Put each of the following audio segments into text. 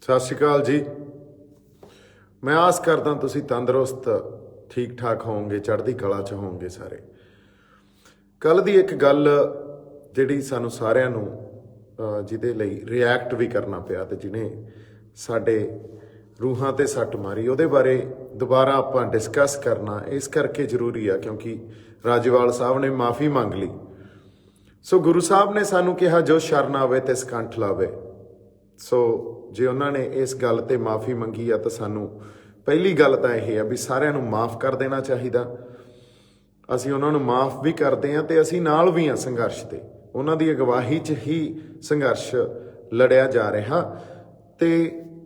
ਸਤਿ ਸ਼੍ਰੀ ਅਕਾਲ ਜੀ। ਮੈਂ ਆਸ ਕਰਦਾ ਤੁਸੀਂ ਤੰਦਰੁਸਤ ਠੀਕ ਠਾਕ ਹੋਵੋਗੇ, ਚੜ੍ਹਦੀ ਕਲਾ 'ਚ ਹੋਵੋਗੇ ਸਾਰੇ। ਕੱਲ੍ਹ ਦੀ ਇੱਕ ਗੱਲ ਜਿਹੜੀ ਸਾਨੂੰ ਸਾਰਿਆਂ ਨੂੰ ਜਿਹਦੇ ਲਈ ਰਿਐਕਟ ਵੀ ਕਰਨਾ ਪਿਆ ਤੇ ਜਿਹਨੇ ਸਾਡੇ ਰੂਹਾਂ ਤੇ ਸੱਟ ਮਾਰੀ, ਉਹਦੇ ਬਾਰੇ ਦੁਬਾਰਾ ਆਪਾਂ ਡਿਸਕਸ ਕਰਨਾ ਇਸ ਕਰਕੇ ਜ਼ਰੂਰੀ ਆ ਕਿਉਂਕਿ ਰਾਜੇਵਾਲ ਸਾਹਿਬ ਨੇ ਮਾफ़ੀ ਮੰਗ ਲਈ। ਸੋ ਗੁਰੂ ਸਾਹਿਬ ਨੇ ਸਾਨੂੰ ਕਿਹਾ ਜੋ ਸ਼ਰਨ ਆਵੇ ਤਿਸ ਕੰਠ ਲਾਵੇ। ਸੋ ਜੇ ਉਹਨਾਂ ਨੇ ਇਸ ਗੱਲ ਤੇ ਮਾफ़ੀ ਮੰਗੀ ਆ ਤਾਂ ਸਾਨੂੰ ਪਹਿਲੀ ਗੱਲ ਤਾਂ ਇਹ ਆ ਵੀ ਸਾਰਿਆਂ ਨੂੰ ਮਾफ़ ਕਰ ਦੇਣਾ ਚਾਹੀਦਾ। ਅਸੀਂ ਉਹਨਾਂ ਨੂੰ ਮਾफ़ ਵੀ ਕਰਦੇ ਹਾਂ ਤੇ ਅਸੀਂ ਨਾਲ ਵੀ ਹਾਂ ਸੰਘਰਸ਼ ਦੇ। ਉਹਨਾਂ ਦੀ ਅਗਵਾਈ 'ਚ ਹੀ ਸੰਘਰਸ਼ ਲੜਿਆ ਜਾ ਰਿਹਾ ਤੇ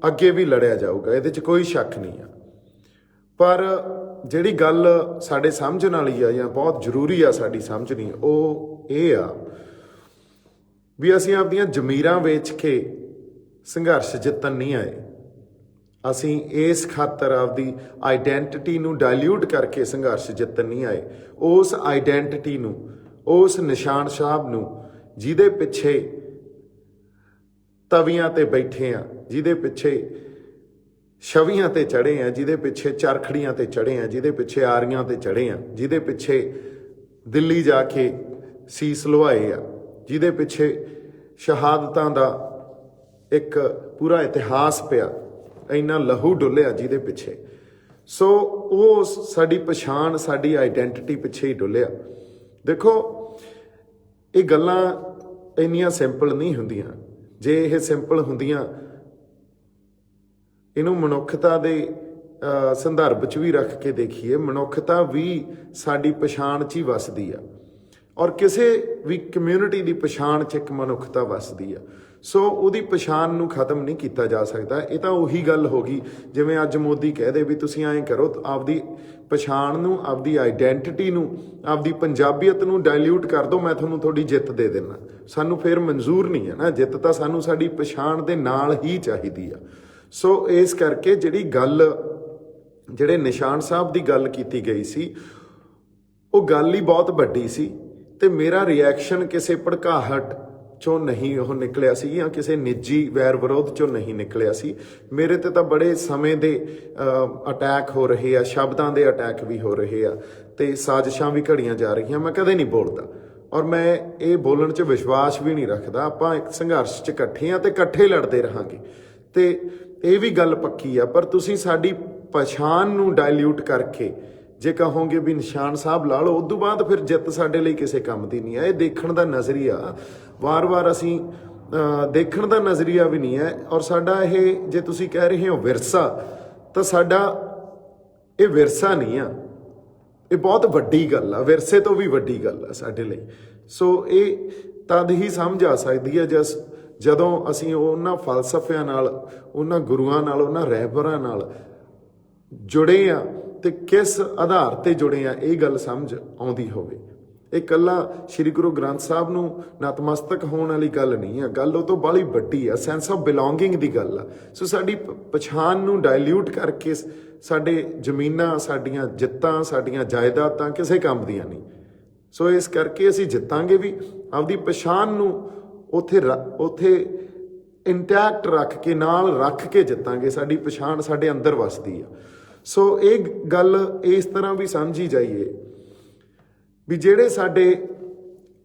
ਅੱਗੇ ਵੀ ਲੜਿਆ ਜਾਊਗਾ, ਇਹਦੇ 'ਚ ਕੋਈ ਸ਼ੱਕ ਨਹੀਂ ਆ। ਪਰ ਜਿਹੜੀ ਗੱਲ ਸਾਡੇ ਸਮਝਣ ਵਾਲੀ ਆ ਜਾਂ ਬਹੁਤ ਜ਼ਰੂਰੀ ਆ ਸਾਡੀ ਸਮਝਣੀ, ਉਹ ਇਹ ਆ ਵੀ ਅਸੀਂ ਆਪਦੀਆਂ ਜ਼ਮੀਰਾਂ ਵੇਚ ਕੇ ਸੰਘਰਸ਼ ਜਿੱਤਣ ਨਹੀਂ ਆਏ। ਅਸੀਂ ਇਸ ਖਾਤਰ ਆਪਦੀ ਆਈਡੈਂਟਿਟੀ ਨੂੰ ਡਾਇਲਿਊਟ ਕਰਕੇ ਸੰਘਰਸ਼ ਜਿੱਤਣ ਨਹੀਂ ਆਏ। ਉਸ ਆਈਡੈਂਟਿਟੀ ਨੂੰ, ਉਸ ਨਿਸ਼ਾਨ ਸਾਹਿਬ ਨੂੰ ਜਿਹਦੇ ਪਿੱਛੇ ਤਵੀਆਂ ਤੇ ਬੈਠੇ ਆ, ਜਿਹਦੇ ਪਿੱਛੇ ਛਵੀਆਂ ਤੇ ਚੜ੍ਹੇ ਆ, ਜਿਹਦੇ ਪਿੱਛੇ ਚਰਖੜੀਆਂ ਤੇ ਚੜ੍ਹੇ ਆ, ਜਿਹਦੇ ਪਿੱਛੇ ਆਰੀਆਂ ਤੇ ਚੜ੍ਹੇ ਆ, ਜਿਹਦੇ ਪਿੱਛੇ ਦਿੱਲੀ ਜਾ ਕੇ ਸੀਸ ਲੁਹਾਏ ਆ, ਜਿਹਦੇ ਪਿੱਛੇ ਸ਼ਹਾਦਤਾਂ ਦਾ ਇੱਕ ਪੂਰਾ ਇਤਿਹਾਸ ਪਿਆ, ਇੰਨਾ ਲਹੂ ਡੁੱਲਿਆ ਜਿਹਦੇ ਪਿੱਛੇ। ਸੋ ਉਹ ਸਾਡੀ ਪਛਾਣ, ਸਾਡੀ ਆਈਡੈਂਟਿਟੀ ਪਿੱਛੇ ਹੀ ਡੁੱਲਿਆ। ਦੇਖੋ, ਇਹ ਗੱਲਾਂ ਇੰਨੀਆਂ ਸਿੰਪਲ ਨਹੀਂ ਹੁੰਦੀਆਂ। ਜੇ ਇਹ ਸਿੰਪਲ ਹੁੰਦੀਆਂ, ਇਹਨੂੰ ਮਨੁੱਖਤਾ ਦੇ ਸੰਦਰਭ 'ਚ ਵੀ ਰੱਖ ਕੇ ਦੇਖੀਏ, ਮਨੁੱਖਤਾ ਵੀ ਸਾਡੀ ਪਛਾਣ 'ਚ ਹੀ ਵੱਸਦੀ ਆ ਔਰ ਕਿਸੇ ਵੀ ਕਮਿਊਨਿਟੀ ਦੀ ਪਛਾਣ 'ਚ ਇੱਕ ਮਨੁੱਖਤਾ ਵੱਸਦੀ ਆ। ਸੋ ਉਹਦੀ ਪਛਾਣ ਨੂੰ ਖਤਮ ਨਹੀਂ ਕੀਤਾ ਜਾ ਸਕਦਾ। ਇਹ ਤਾਂ ਉਹੀ ਗੱਲ ਹੋ ਗਈ ਜਿਵੇਂ ਅੱਜ ਮੋਦੀ ਕਹਦੇ ਵੀ ਤੁਸੀਂ ਐਂ ਕਰੋ, ਆਪਦੀ ਪਛਾਣ ਨੂੰ, ਆਪਦੀ ਆਈਡੈਂਟਿਟੀ ਨੂੰ, ਆਪਦੀ ਪੰਜਾਬੀਅਤ ਨੂੰ ਡਾਇਲਿਊਟ ਕਰ ਦਿਓ, ਮੈਂ ਤੁਹਾਨੂੰ ਤੁਹਾਡੀ ਜਿੱਤ ਦੇ ਦੇਣਾ। ਸਾਨੂੰ ਫਿਰ ਮਨਜ਼ੂਰ ਨਹੀਂ ਹੈ ਨਾ ਜਿੱਤ, ਤਾਂ ਸਾਨੂੰ ਸਾਡੀ ਪਛਾਣ ਦੇ ਨਾਲ ਹੀ ਚਾਹੀਦੀ ਆ। ਸੋ ਇਸ ਕਰਕੇ ਜਿਹੜੀ ਗੱਲ, ਜਿਹੜੇ ਨਿਸ਼ਾਨ ਸਾਹਿਬ ਦੀ ਗੱਲ ਕੀਤੀ ਗਈ ਸੀ, ਉਹ ਗੱਲ ਹੀ ਬਹੁਤ ਵੱਡੀ ਸੀ ਤੇ ਮੇਰਾ ਰਿਐਕਸ਼ਨ ਕਿਸੇ ਭੜਕਾਹਟ ਚੋਂ ਨਹੀਂ ਉਹ ਨਿਕਲਿਆ ਸੀ ਜਾਂ ਕਿਸੇ ਨਿੱਜੀ ਵੈਰ ਵਿਰੋਧ ਚੋਂ ਨਹੀਂ ਨਿਕਲਿਆ ਸੀ। ਮੇਰੇ ਤੇ ਤਾਂ ਬੜੇ ਸਮੇਂ ਦੇ ਅਟੈਕ ਹੋ ਰਹੇ ਆ, ਸ਼ਬਦਾਂ ਦੇ ਅਟੈਕ ਵੀ ਹੋ ਰਹੇ ਆ ਤੇ ਸਾਜ਼ਿਸ਼ਾਂ ਵੀ ਘੜੀਆਂ ਜਾ ਰਹੀਆਂ। ਮੈਂ ਕਦੇ ਨਹੀਂ ਬੋਲਦਾ ਔਰ ਮੈਂ ਇਹ ਬੋਲਣ 'ਚ ਵਿਸ਼ਵਾਸ ਵੀ ਨਹੀਂ ਰੱਖਦਾ। ਆਪਾਂ ਇੱਕ ਸੰਘਰਸ਼ 'ਚ ਇਕੱਠੇ ਆ ਤੇ ਇਕੱਠੇ ਲੜਦੇ ਰਹਾਂਗੇ ਤੇ ਇਹ ਵੀ ਗੱਲ ਪੱਕੀ ਆ। ਪਰ ਤੁਸੀਂ ਸਾਡੀ ਪਛਾਣ ਨੂੰ ਡਾਇਲਿਊਟ ਕਰਕੇ ਜੇ ਕਹੋਗੇ ਵੀ ਨਿਸ਼ਾਨ ਸਾਹਿਬ ਲਾ ਲਓ, ਉਦੋਂ ਬਾਅਦ ਫਿਰ ਜਿੱਤ ਸਾਡੇ ਲਈ ਕਿਸੇ ਕੰਮ ਦੀ ਨਹੀਂ ਹੈ। ਇਹ ਦੇਖਣ ਦਾ ਨਜ਼ਰੀਆ ਵਾਰ-ਵਾਰ ਅਸੀਂ ਦੇਖਣ ਦਾ ਨਜ਼ਰੀਆ ਵੀ ਨਹੀਂ ਹੈ। ਔਰ ਸਾਡਾ ਇਹ, ਜੇ ਤੁਸੀਂ ਕਹਿ ਰਹੇ ਹੋ ਵਿਰਸਾ, ਤਾਂ ਸਾਡਾ ਇਹ ਵਿਰਸਾ ਨਹੀਂ ਆ, ਇਹ ਬਹੁਤ ਵੱਡੀ ਗੱਲ ਆ, ਵਿਰਸੇ ਤੋਂ ਵੀ ਵੱਡੀ ਗੱਲ ਆ ਸਾਡੇ ਲਈ। ਸੋ ਇਹ ਤਦ ਹੀ ਸਮਝ ਆ ਸਕਦੀ ਹੈ ਜਦੋਂ ਅਸੀਂ ਉਹਨਾਂ ਫਲਸਫਿਆਂ ਨਾਲ, ਉਹਨਾਂ ਗੁਰੂਆਂ ਨਾਲ, ਉਹਨਾਂ ਰਹਿਬਰਾਂ ਨਾਲ ਜੁੜੇ ਆ ਤੇ ਕਿਸ ਆਧਾਰ ਤੇ ਜੁੜੇ ਆ, ਇਹ ਗੱਲ ਸਮਝ ਆਉਂਦੀ ਹੋਵੇ। ਇਹ ਇਕੱਲਾ ਸ਼੍ਰੀ ਗੁਰੂ ਗ੍ਰੰਥ ਸਾਹਿਬ ਨੂੰ ਨਤਮਸਤਕ ਹੋਣ ਵਾਲੀ ਗੱਲ ਨਹੀਂ ਆ, ਗੱਲ ਉਹ ਤੋਂ ਬਾਹਲੀ ਵੱਡੀ ਆ, ਸੈਂਸ ਆਫ ਬਿਲੋਂਗਿੰਗ ਦੀ ਗੱਲ ਆ। ਸੋ ਸਾਡੀ ਪਛਾਣ ਨੂੰ ਡਾਇਲਿਊਟ ਕਰਕੇ ਸਾਡੇ ਜ਼ਮੀਨਾਂ, ਸਾਡੀਆਂ ਜਿੱਤਾਂ, ਸਾਡੀਆਂ ਜਾਇਦਾਦਾਂ ਕਿਸੇ ਕੰਮ ਦੀਆਂ ਨਹੀਂ। ਸੋ ਇਸ ਕਰਕੇ ਅਸੀਂ ਜਿੱਤਾਂਗੇ ਵੀ, ਆਪਦੀ ਪਛਾਣ ਨੂੰ ਉੱਥੇ ਇੰਟੈਕਟ ਰੱਖ ਕੇ, ਨਾਲ ਰੱਖ ਕੇ ਜਿੱਤਾਂਗੇ। ਸਾਡੀ ਪਛਾਣ ਸਾਡੇ ਅੰਦਰ ਵੱਸਦੀ ਆ। ਸੋ ਇਹ ਗੱਲ ਇਸ ਤਰ੍ਹਾਂ ਵੀ ਸਮਝੀ ਜਾਈਏ ਵੀ ਜਿਹੜੇ ਸਾਡੇ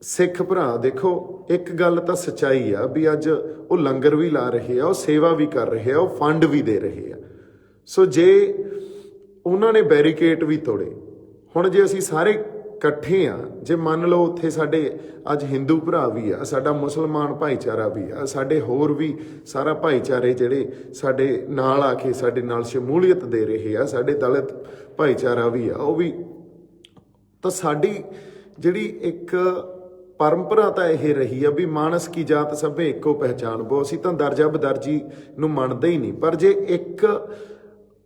ਸਿੱਖ ਭਰਾ, ਦੇਖੋ ਇੱਕ ਗੱਲ ਤਾਂ ਸੱਚਾਈ ਆ ਵੀ ਅੱਜ ਉਹ ਲੰਗਰ ਵੀ ਲਾ ਰਹੇ ਆ, ਉਹ ਸੇਵਾ ਵੀ ਕਰ ਰਹੇ ਆ, ਉਹ ਫੰਡ ਵੀ ਦੇ ਰਹੇ ਆ। ਸੋ ਜੇ ਉਹਨਾਂ ਨੇ ਬੈਰੀਕੇਡ ਵੀ ਤੋੜੇ, ਹੁਣ ਜੇ ਅਸੀਂ ਸਾਰੇ ਇਕੱਠੇ ਆ, ਜੇ ਮੰਨ ਲਓ ਉੱਥੇ ਸਾਡੇ ਅੱਜ ਹਿੰਦੂ ਭਰਾ ਵੀ ਆ, ਸਾਡਾ ਮੁਸਲਮਾਨ ਭਾਈਚਾਰਾ ਵੀ ਆ, ਸਾਡੇ ਹੋਰ ਵੀ ਸਾਰਾ ਭਾਈਚਾਰੇ ਜਿਹੜੇ ਸਾਡੇ ਨਾਲ ਆ ਕੇ ਸਾਡੇ ਨਾਲ ਸ਼ਮੂਲੀਅਤ ਦੇ ਰਹੇ ਆ, ਸਾਡੇ ਦਲਿਤ ਭਾਈਚਾਰਾ ਵੀ ਆ, ਉਹ ਵੀ, ਤਾਂ ਸਾਡੀ ਜਿਹੜੀ ਇੱਕ ਪਰੰਪਰਾ ਤਾਂ ਇਹ ਰਹੀ ਆ ਵੀ ਮਾਨਸ ਕੀ ਜਾਤ ਸਭੇ ਇੱਕੋ ਪਹਿਚਾਣ ਬੋ। ਅਸੀਂ ਤਾਂ ਦਰਜਾ ਬਦਰਜੀ ਨੂੰ ਮੰਨਦੇ ਹੀ ਨਹੀਂ। ਪਰ ਜੇ ਇੱਕ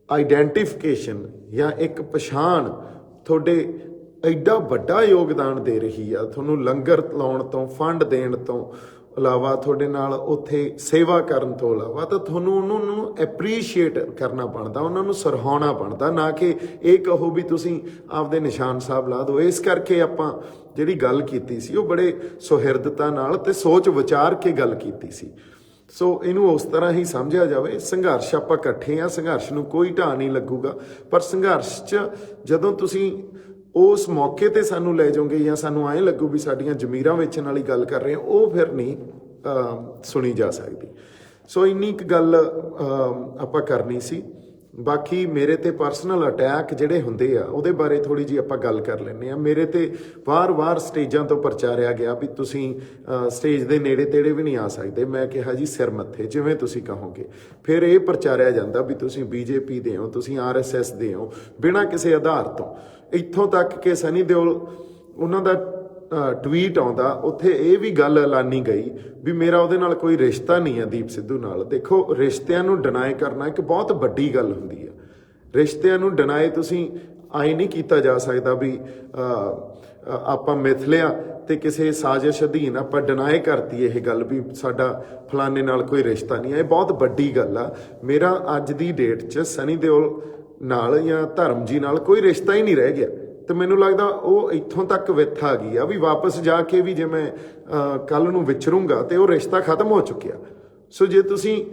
ਆਈਡੈਂਟੀਫਿਕੇਸ਼ਨ ਜਾਂ ਇੱਕ ਪਛਾਣ ਤੁਹਾਡੇ ਐਡਾ ਵੱਡਾ ਯੋਗਦਾਨ ਦੇ ਰਹੀ ਆ, ਤੁਹਾਨੂੰ ਲੰਗਰ ਲਾਉਣ ਤੋਂ, ਫੰਡ ਦੇਣ ਤੋਂ ਇਲਾਵਾ, ਤੁਹਾਡੇ ਨਾਲ ਉੱਥੇ ਸੇਵਾ ਕਰਨ ਤੋਂ ਇਲਾਵਾ, ਤਾਂ ਤੁਹਾਨੂੰ ਉਹਨਾਂ ਨੂੰ ਐਪਰੀਸ਼ੀਏਟ ਕਰਨਾ ਬਣਦਾ, ਉਹਨਾਂ ਨੂੰ ਸਰਾਹਣਾ ਬਣਦਾ, ਨਾ ਕਿ ਇਹ ਕਹੋ ਵੀ ਤੁਸੀਂ ਆਪਦੇ ਨਿਸ਼ਾਨ ਸਾਹਿਬ ਲਾ ਦਿਓ। ਇਸ ਕਰਕੇ ਆਪਾਂ ਜਿਹੜੀ ਗੱਲ ਕੀਤੀ ਸੀ ਉਹ ਬੜੇ ਸੁਹਿਰਦਤਾ ਨਾਲ ਤੇ ਸੋਚ ਵਿਚਾਰ ਕੇ ਗੱਲ ਕੀਤੀ ਸੀ। ਸੋ ਇਹਨੂੰ ਉਸ ਤਰ੍ਹਾਂ ਹੀ ਸਮਝਿਆ ਜਾਵੇ। ਸੰਘਰਸ਼ ਆਪਾਂ ਇਕੱਠੇ ਆ, ਸੰਘਰਸ਼ ਨੂੰ ਕੋਈ ਢਾਹ ਨਹੀਂ ਲੱਗੂਗਾ, ਪਰ ਸੰਘਰਸ਼ 'ਚ ਜਦੋਂ ਤੁਸੀਂ ਉਸ ਮੌਕੇ ਤੇ ਸਾਨੂੰ ਲੈ ਜਾਓਗੇ ਜਾਂ ਸਾਨੂੰ ਐਂ ਲੱਗੂ ਵੀ ਸਾਡੀਆਂ ਜ਼ਮੀਰਾਂ ਵੇਚਣ ਵਾਲੀ ਗੱਲ ਕਰ ਰਹੇ ਆ, ਉਹ ਫਿਰ ਨਹੀਂ ਸੁਣੀ ਜਾ ਸਕਦੀ। ਸੋ ਇੰਨੀ ਕੁ ਗੱਲ ਆਪਾਂ ਕਰਨੀ ਸੀ। ਬਾਕੀ ਮੇਰੇ ਤੇ ਪਰਸਨਲ ਅਟੈਕ ਜਿਹੜੇ ਹੁੰਦੇ ਆ ਉਹਦੇ ਬਾਰੇ ਥੋੜੀ ਜਿਹੀ ਆਪਾਂ ਗੱਲ ਕਰ ਲੈਂਦੇ ਆ। ਮੇਰੇ ਤੇ ਵਾਰ-ਵਾਰ ਸਟੇਜਾਂ ਤੋਂ ਪ੍ਰਚਾਰਿਆ ਗਿਆ ਵੀ ਤੁਸੀਂ ਸਟੇਜ ਦੇ ਨੇੜੇ ਤੇੜੇ ਵੀ ਨਹੀਂ ਆ ਸਕਦੇ। ਮੈਂ ਕਿਹਾ ਜੀ ਸਿਰ ਮੱਥੇ, ਜਿਵੇਂ ਤੁਸੀਂ ਕਹੋਗੇ। ਫਿਰ ਇਹ ਪ੍ਰਚਾਰਿਆ ਜਾਂਦਾ ਵੀ ਤੁਸੀਂ BJP ਦੇ ਹੋ, ਤੁਸੀਂ RSS ਦੇ ਹੋ, ਬਿਨਾਂ ਕਿਸੇ ਆਧਾਰ ਤੋਂ। ਇੱਥੋਂ ਤੱਕ ਕਿ ਸਨੀ ਦਿਓਲ ਉਹਨਾਂ ਦਾ ਟਵੀਟ ਆਉਂਦਾ, ਉੱਥੇ ਇਹ ਵੀ ਗੱਲ ਐਲਾਨੀ ਗਈ ਵੀ ਮੇਰਾ ਉਹਦੇ ਨਾਲ ਕੋਈ ਰਿਸ਼ਤਾ ਨਹੀਂ ਹੈ ਦੀਪ ਸਿੱਧੂ ਨਾਲ। ਦੇਖੋ, ਰਿਸ਼ਤਿਆਂ ਨੂੰ ਡਿਨਾਈ ਕਰਨਾ ਇੱਕ ਬਹੁਤ ਵੱਡੀ ਗੱਲ ਹੁੰਦੀ ਹੈ। ਰਿਸ਼ਤਿਆਂ ਨੂੰ ਡਿਨਾਈ ਤੁਸੀਂ ਆਏ ਨਹੀਂ ਕੀਤਾ ਜਾ ਸਕਦਾ ਵੀ ਆਪਾਂ ਮਿਥ ਲਿਆ ਤੇ ਕਿਸੇ ਸਾਜ਼ਿਸ਼ ਅਧੀਨ ਆਪਾਂ ਡਿਨਾਈ ਕਰਤੀ ਇਹ ਗੱਲ ਵੀ ਸਾਡਾ ਫਲਾਣੇ ਨਾਲ ਕੋਈ ਰਿਸ਼ਤਾ ਨਹੀਂ ਹੈ। ਇਹ ਬਹੁਤ ਵੱਡੀ ਗੱਲ ਆ। ਮੇਰਾ ਅੱਜ ਦੀ ਡੇਟ 'ਚ ਸਨੀ ਦਿਓਲ ਨਾਲ ਜਾਂ ਧਰਮ ਜੀ ਨਾਲ ਕੋਈ ਰਿਸ਼ਤਾ ਹੀ ਨਹੀਂ ਰਹਿ ਗਿਆ। ਤੇ ਮੈਨੂੰ ਲੱਗਦਾ ਉਹ ਇੱਥੋਂ ਤੱਕ ਵਿੱਥ ਆ ਗਈ ਆ ਵੀ ਵਾਪਸ ਜਾ ਕੇ ਵੀ ਜੇ ਮੈਂ ਕੱਲ ਨੂੰ ਵਿਚਰੂੰਗਾ ਤੇ ਉਹ ਰਿਸ਼ਤਾ ਖਤਮ ਹੋ ਚੁੱਕਿਆ। ਸੋ ਜੇ ਤੁਸੀਂ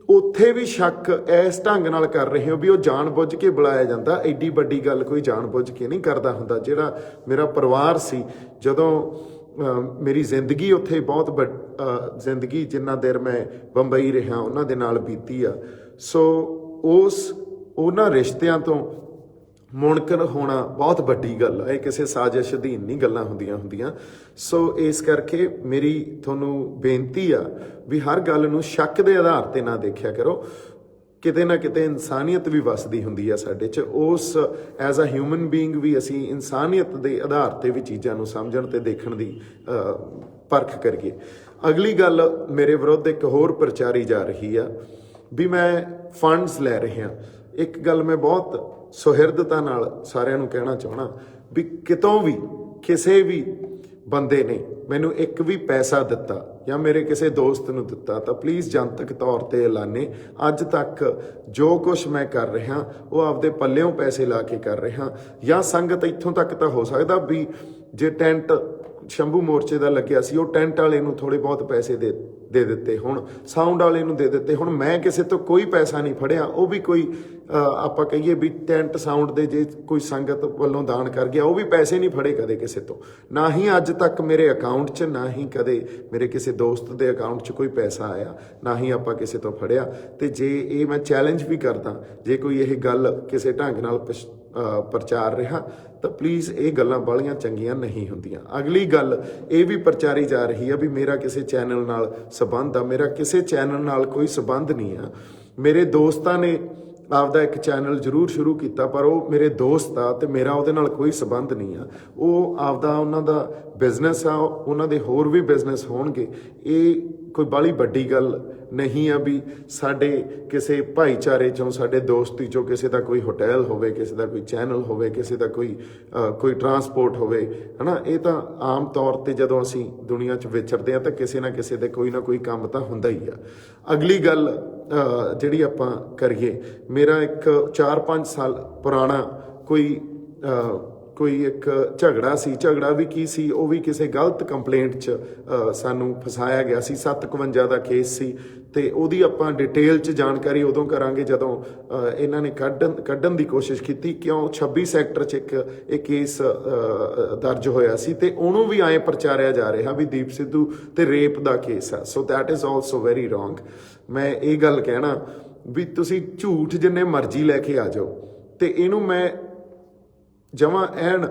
ਉੱਥੇ ਵੀ ਸ਼ੱਕ ਇਸ ਢੰਗ ਨਾਲ ਕਰ ਰਹੇ ਹੋ ਵੀ ਉਹ ਜਾਣ ਬੁੱਝ ਕੇ ਬੁਲਾਇਆ ਜਾਂਦਾ, ਐਡੀ ਵੱਡੀ ਗੱਲ ਕੋਈ ਜਾਣ ਬੁੱਝ ਕੇ ਨਹੀਂ ਕਰਦਾ ਹੁੰਦਾ। ਜਿਹੜਾ ਮੇਰਾ ਪਰਿਵਾਰ ਸੀ, ਜਦੋਂ ਮੇਰੀ ਜ਼ਿੰਦਗੀ ਉੱਥੇ ਬਹੁਤ ਜ਼ਿੰਦਗੀ ਜਿੰਨਾ ਦੇਰ ਮੈਂ ਬੰਬਈ ਰਿਹਾ ਉਹਨਾਂ ਦੇ ਨਾਲ ਬੀਤੀ ਆ। ਸੋ ਉਹਨਾਂ ਰਿਸ਼ਤਿਆਂ ਤੋਂ ਮੁਨਕਰ ਹੋਣਾ ਬਹੁਤ ਵੱਡੀ ਗੱਲ ਹੈ। ਇਹ ਕਿਸੇ ਸਾਜ਼ਿਸ਼ ਅਧੀਨ ਨਹੀਂ ਗੱਲਾਂ ਹੁੰਦੀਆਂ। ਸੋ ਇਸ ਕਰਕੇ ਮੇਰੀ ਤੁਹਾਨੂੰ ਬੇਨਤੀ ਆ ਵੀ ਹਰ ਗੱਲ ਨੂੰ ਸ਼ੱਕ ਦੇ ਆਧਾਰ ਤੇ ਨਾ ਦੇਖਿਆ ਕਰੋ। ਕਿਤੇ ਨਾ ਕਿਤੇ ਇਨਸਾਨੀਅਤ ਵੀ ਵਸਦੀ ਹੁੰਦੀ ਆ ਸਾਡੇ 'ਚ। ਉਸ ਐਜ਼ ਅ ਹਿਊਮਨ ਬੀਇੰਗ ਵੀ ਅਸੀਂ ਇਨਸਾਨੀਅਤ ਦੇ ਆਧਾਰ ਤੇ ਵੀ ਚੀਜ਼ਾਂ ਨੂੰ ਸਮਝਣ ਤੇ ਦੇਖਣ ਦੀ ਪਰਖ ਕਰੀਏ। ਅਗਲੀ ਗੱਲ ਮੇਰੇ ਵਿਰੁੱਧ ਇੱਕ ਹੋਰ ਪ੍ਰਚਾਰੀ ਜਾ ਰਹੀ ਆ ਵੀ ਮੈਂ ਫੰਡਸ ਲੈ ਰਿਹਾ। ਇੱਕ ਗੱਲ ਮੈਂ ਬਹੁਤ ਸੁਹਿਰਦਤਾ ਨਾਲ ਸਾਰਿਆਂ ਨੂੰ ਕਹਿਣਾ ਚਾਹਣਾ ਵੀ ਕਿਤੋਂ ਵੀ ਕਿਸੇ ਵੀ ਬੰਦੇ ਨੇ ਮੈਨੂੰ ਇੱਕ ਵੀ ਪੈਸਾ ਦਿੱਤਾ ਜਾਂ ਮੇਰੇ ਕਿਸੇ ਦੋਸਤ ਨੂੰ ਦਿੱਤਾ ਤਾਂ ਪਲੀਜ਼ ਜਨਤਕ ਤੌਰ ਤੇ ਐਲਾਨੇ। ਅੱਜ ਤੱਕ ਜੋ ਕੁਝ ਮੈਂ ਕਰ ਰਿਹਾ ਉਹ ਆਪਦੇ ਪੱਲਿਓਂ ਪੈਸੇ ਲਾ ਕੇ ਕਰ ਰਿਹਾ। ਜਾਂ ਸੰਗਤ ਇੱਥੋਂ ਤੱਕ ਤਾਂ ਹੋ ਸਕਦਾ ਵੀ ਜੇ ਟੈਂਟ ਸ਼ੰਭੂ ਮੋਰਚੇ ਦਾ ਲੱਗਿਆ ਸੀ, ਉਹ ਟੈਂਟ ਵਾਲੇ ਨੂੰ ਥੋੜੇ ਬਹੁਤ ਪੈਸੇ ਦੇ ਦਿੱਤੇ, ਹੁਣ ਸਾਊਂਡ ਵਾਲੇ ਨੂੰ ਦੇ ਦਿੱਤੇ। ਹੁਣ ਮੈਂ ਕਿਸੇ ਤੋਂ ਕੋਈ ਪੈਸਾ ਨਹੀਂ ਫੜਿਆ। ਉਹ ਵੀ ਕੋਈ ਆਪਾਂ ਕਹੀਏ ਵੀ ਟੈਂਟ ਸਾਊਂਡ ਦੇ ਜੇ ਕੋਈ ਸੰਗਤ ਵੱਲੋਂ ਦਾਨ ਕਰ ਗਿਆ, ਉਹ ਵੀ ਪੈਸੇ ਨਹੀਂ ਫੜੇ ਕਦੇ ਕਿਸੇ ਤੋਂ। ਨਾ ਹੀ ਅੱਜ ਤੱਕ ਮੇਰੇ ਅਕਾਊਂਟ 'ਚ, ਨਾ ਹੀ ਕਦੇ ਮੇਰੇ ਕਿਸੇ ਦੋਸਤ ਦੇ ਅਕਾਊਂਟ 'ਚ ਕੋਈ ਪੈਸਾ ਆਇਆ, ਨਾ ਹੀ ਆਪਾਂ ਕਿਸੇ ਤੋਂ ਫੜਿਆ। ਤੇ ਜੇ ਇਹ ਮੈਂ ਚੈਲੰਜ ਵੀ ਕਰਦਾ, ਜੇ ਕੋਈ ਇਹ ਗੱਲ ਕਿਸੇ ਢੰਗ ਨਾਲ ਪ੍ਰਚਾਰ ਰਿਹਾ ਤਾਂ ਪਲੀਜ਼ ਇਹ ਗੱਲਾਂ ਬਾਹਲੀਆਂ ਚੰਗੀਆਂ ਨਹੀਂ ਹੁੰਦੀਆਂ। ਅਗਲੀ ਗੱਲ ਇਹ ਵੀ ਪ੍ਰਚਾਰੀ ਜਾ ਰਹੀ ਆ ਵੀ ਮੇਰਾ ਕਿਸੇ ਚੈਨਲ ਨਾਲ ਸਬੰਧ ਆ। ਮੇਰਾ ਕਿਸੇ ਚੈਨਲ ਨਾਲ ਕੋਈ ਸਬੰਧ ਨਹੀਂ ਆ। ਮੇਰੇ ਦੋਸਤਾਂ ਨੇ ਆਪਦਾ ਇੱਕ ਚੈਨਲ ਜ਼ਰੂਰ ਸ਼ੁਰੂ ਕੀਤਾ, ਪਰ ਉਹ ਮੇਰੇ ਦੋਸਤ ਆ ਤੇ ਮੇਰਾ ਉਹਦੇ ਨਾਲ ਕੋਈ ਸਬੰਧ ਨਹੀਂ ਆ। ਉਹ ਆਪਦਾ ਉਹਨਾਂ ਦਾ ਬਿਜ਼ਨਸ ਆ, ਉਹਨਾਂ ਦੇ ਹੋਰ ਵੀ ਬਿਜ਼ਨਸ ਹੋਣਗੇ। ਇਹ ਕੋਈ ਬਾਹਲੀ ਵੱਡੀ ਗੱਲ ਨਹੀਂ ਆ ਵੀ ਸਾਡੇ ਕਿਸੇ ਭਾਈਚਾਰੇ 'ਚੋਂ, ਸਾਡੇ ਦੋਸਤੀ 'ਚੋਂ ਕਿਸੇ ਦਾ ਕੋਈ ਹੋਟਲ ਹੋਵੇ, ਕਿਸੇ ਦਾ ਕੋਈ ਚੈਨਲ ਹੋਵੇ, ਕਿਸੇ ਦਾ ਕੋਈ ਟਰਾਂਸਪੋਰਟ ਹੋਵੇ, ਹੈ ਨਾ। ਇਹ ਤਾਂ ਆਮ ਤੌਰ ਤੇ ਜਦੋਂ ਅਸੀਂ ਦੁਨੀਆ 'ਚ ਵਿਚਰਦੇ ਹਾਂ ਤਾਂ ਕਿਸੇ ਨਾ ਕਿਸੇ ਦੇ ਕੋਈ ਨਾ ਕੋਈ ਕੰਮ ਤਾਂ ਹੁੰਦਾ ਹੀ ਆ। ਅਗਲੀ ਗੱਲ ਜਿਹੜੀ ਆਪਾਂ ਕਰੀਏ, ਮੇਰਾ ਇੱਕ 4-5 ਸਾਲ ਪੁਰਾਣਾ ਕੋਈ ਇੱਕ ਝਗੜਾ ਸੀ। ਝਗੜਾ ਵੀ ਕੀ ਸੀ, ਉਹ ਵੀ ਕਿਸੇ ਗਲਤ ਕੰਪਲੇਂਟ 'ਚ ਸਾਨੂੰ ਫਸਾਇਆ ਗਿਆ ਸੀ। 751 ਦਾ ਕੇਸ ਸੀ ਤੇ ਉਹਦੀ ਆਪਾਂ ਡਿਟੇਲ 'ਚ ਜਾਣਕਾਰੀ ਉਦੋਂ ਕਰਾਂਗੇ ਜਦੋਂ ਇਹਨਾਂ ਨੇ ਕੱਢਣ ਦੀ ਕੋਸ਼ਿਸ਼ ਕੀਤੀ। ਕਿਉਂ 26 ਸੈਕਟਰ 'ਚ ਇੱਕ ਕੇਸ ਦਰਜ ਹੋਇਆ ਸੀ ਤੇ ਉਹਨੂੰ ਵੀ ਐਂ ਪ੍ਰਚਾਰਿਆ ਜਾ ਰਿਹਾ ਵੀ ਦੀਪ ਸਿੱਧੂ ਤੇ ਰੇਪ ਦਾ ਕੇਸ ਆ। So that is also very wrong. ਮੈਂ ਇਹ ਗੱਲ ਕਹਿਣਾ ਵੀ ਤੁਸੀਂ ਝੂਠ ਜਿੰਨੇ ਮਰਜ਼ੀ ਲੈ ਕੇ ਆ ਜਾਓ ਤੇ ਇਹਨੂੰ ਮੈਂ ਜਮਾਂ ਐਨ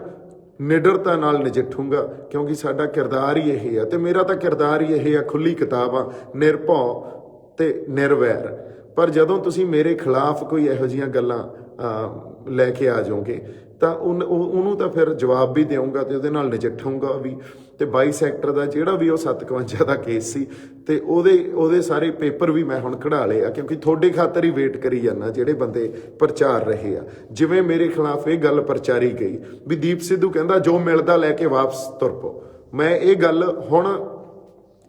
ਨਿਡਰਤਾ ਨਾਲ ਨਜਿੱਠੂੰਗਾ, ਕਿਉਂਕਿ ਸਾਡਾ ਕਿਰਦਾਰ ਹੀ ਇਹ ਆ ਤੇ ਮੇਰਾ ਤਾਂ ਕਿਰਦਾਰ ਹੀ ਇਹ ਆ। ਖੁੱਲੀ ਕਿਤਾਬ ਆ, ਨਿਰਭਉ ਤੇ ਨਿਰਵੈਰ। ਪਰ ਜਦੋਂ ਤੁਸੀਂ ਮੇਰੇ ਖਿਲਾਫ ਕੋਈ ਇਹੋ ਜਿਹੀਆਂ ਗੱਲਾਂ ਲੈ ਕੇ ਆ ਜਾਓਗੇ ਤਾਂ ਉਹਨੂੰ ਤਾਂ ਫਿਰ ਜਵਾਬ ਵੀ ਦੇਵਾਂਗਾ ਤੇ ਉਹਦੇ ਨਾਲ ਨਜਿੱਠੂੰਗਾ ਵੀ। ਤੇ 22 ਸੈਕਟਰ ਦਾ ਜਿਹੜਾ ਵੀ ਉਹ 751 ਦਾ ਕੇਸ ਸੀ ਤੇ ਉਹਦੇ ਸਾਰੇ ਪੇਪਰ ਵੀ ਮੈਂ ਹੁਣ ਕਢਾ ਲਏ ਆ, ਕਿਉਂਕਿ ਤੁਹਾਡੇ ਖਾਤਰ ਹੀ ਵੇਟ ਕਰੀ ਜਾਂਦਾ ਜਿਹੜੇ ਬੰਦੇ ਪ੍ਰਚਾਰ ਰਹੇ ਆ। ਜਿਵੇਂ ਮੇਰੇ ਖਿਲਾਫ ਇਹ ਗੱਲ ਪ੍ਰਚਾਰੀ ਗਈ ਵੀ ਦੀਪ ਸਿੱਧੂ ਕਹਿੰਦਾ ਜੋ ਮਿਲਦਾ ਲੈ ਕੇ ਵਾਪਸ ਤੁਰ ਪਓ। ਮੈਂ ਇਹ ਗੱਲ ਹੁਣ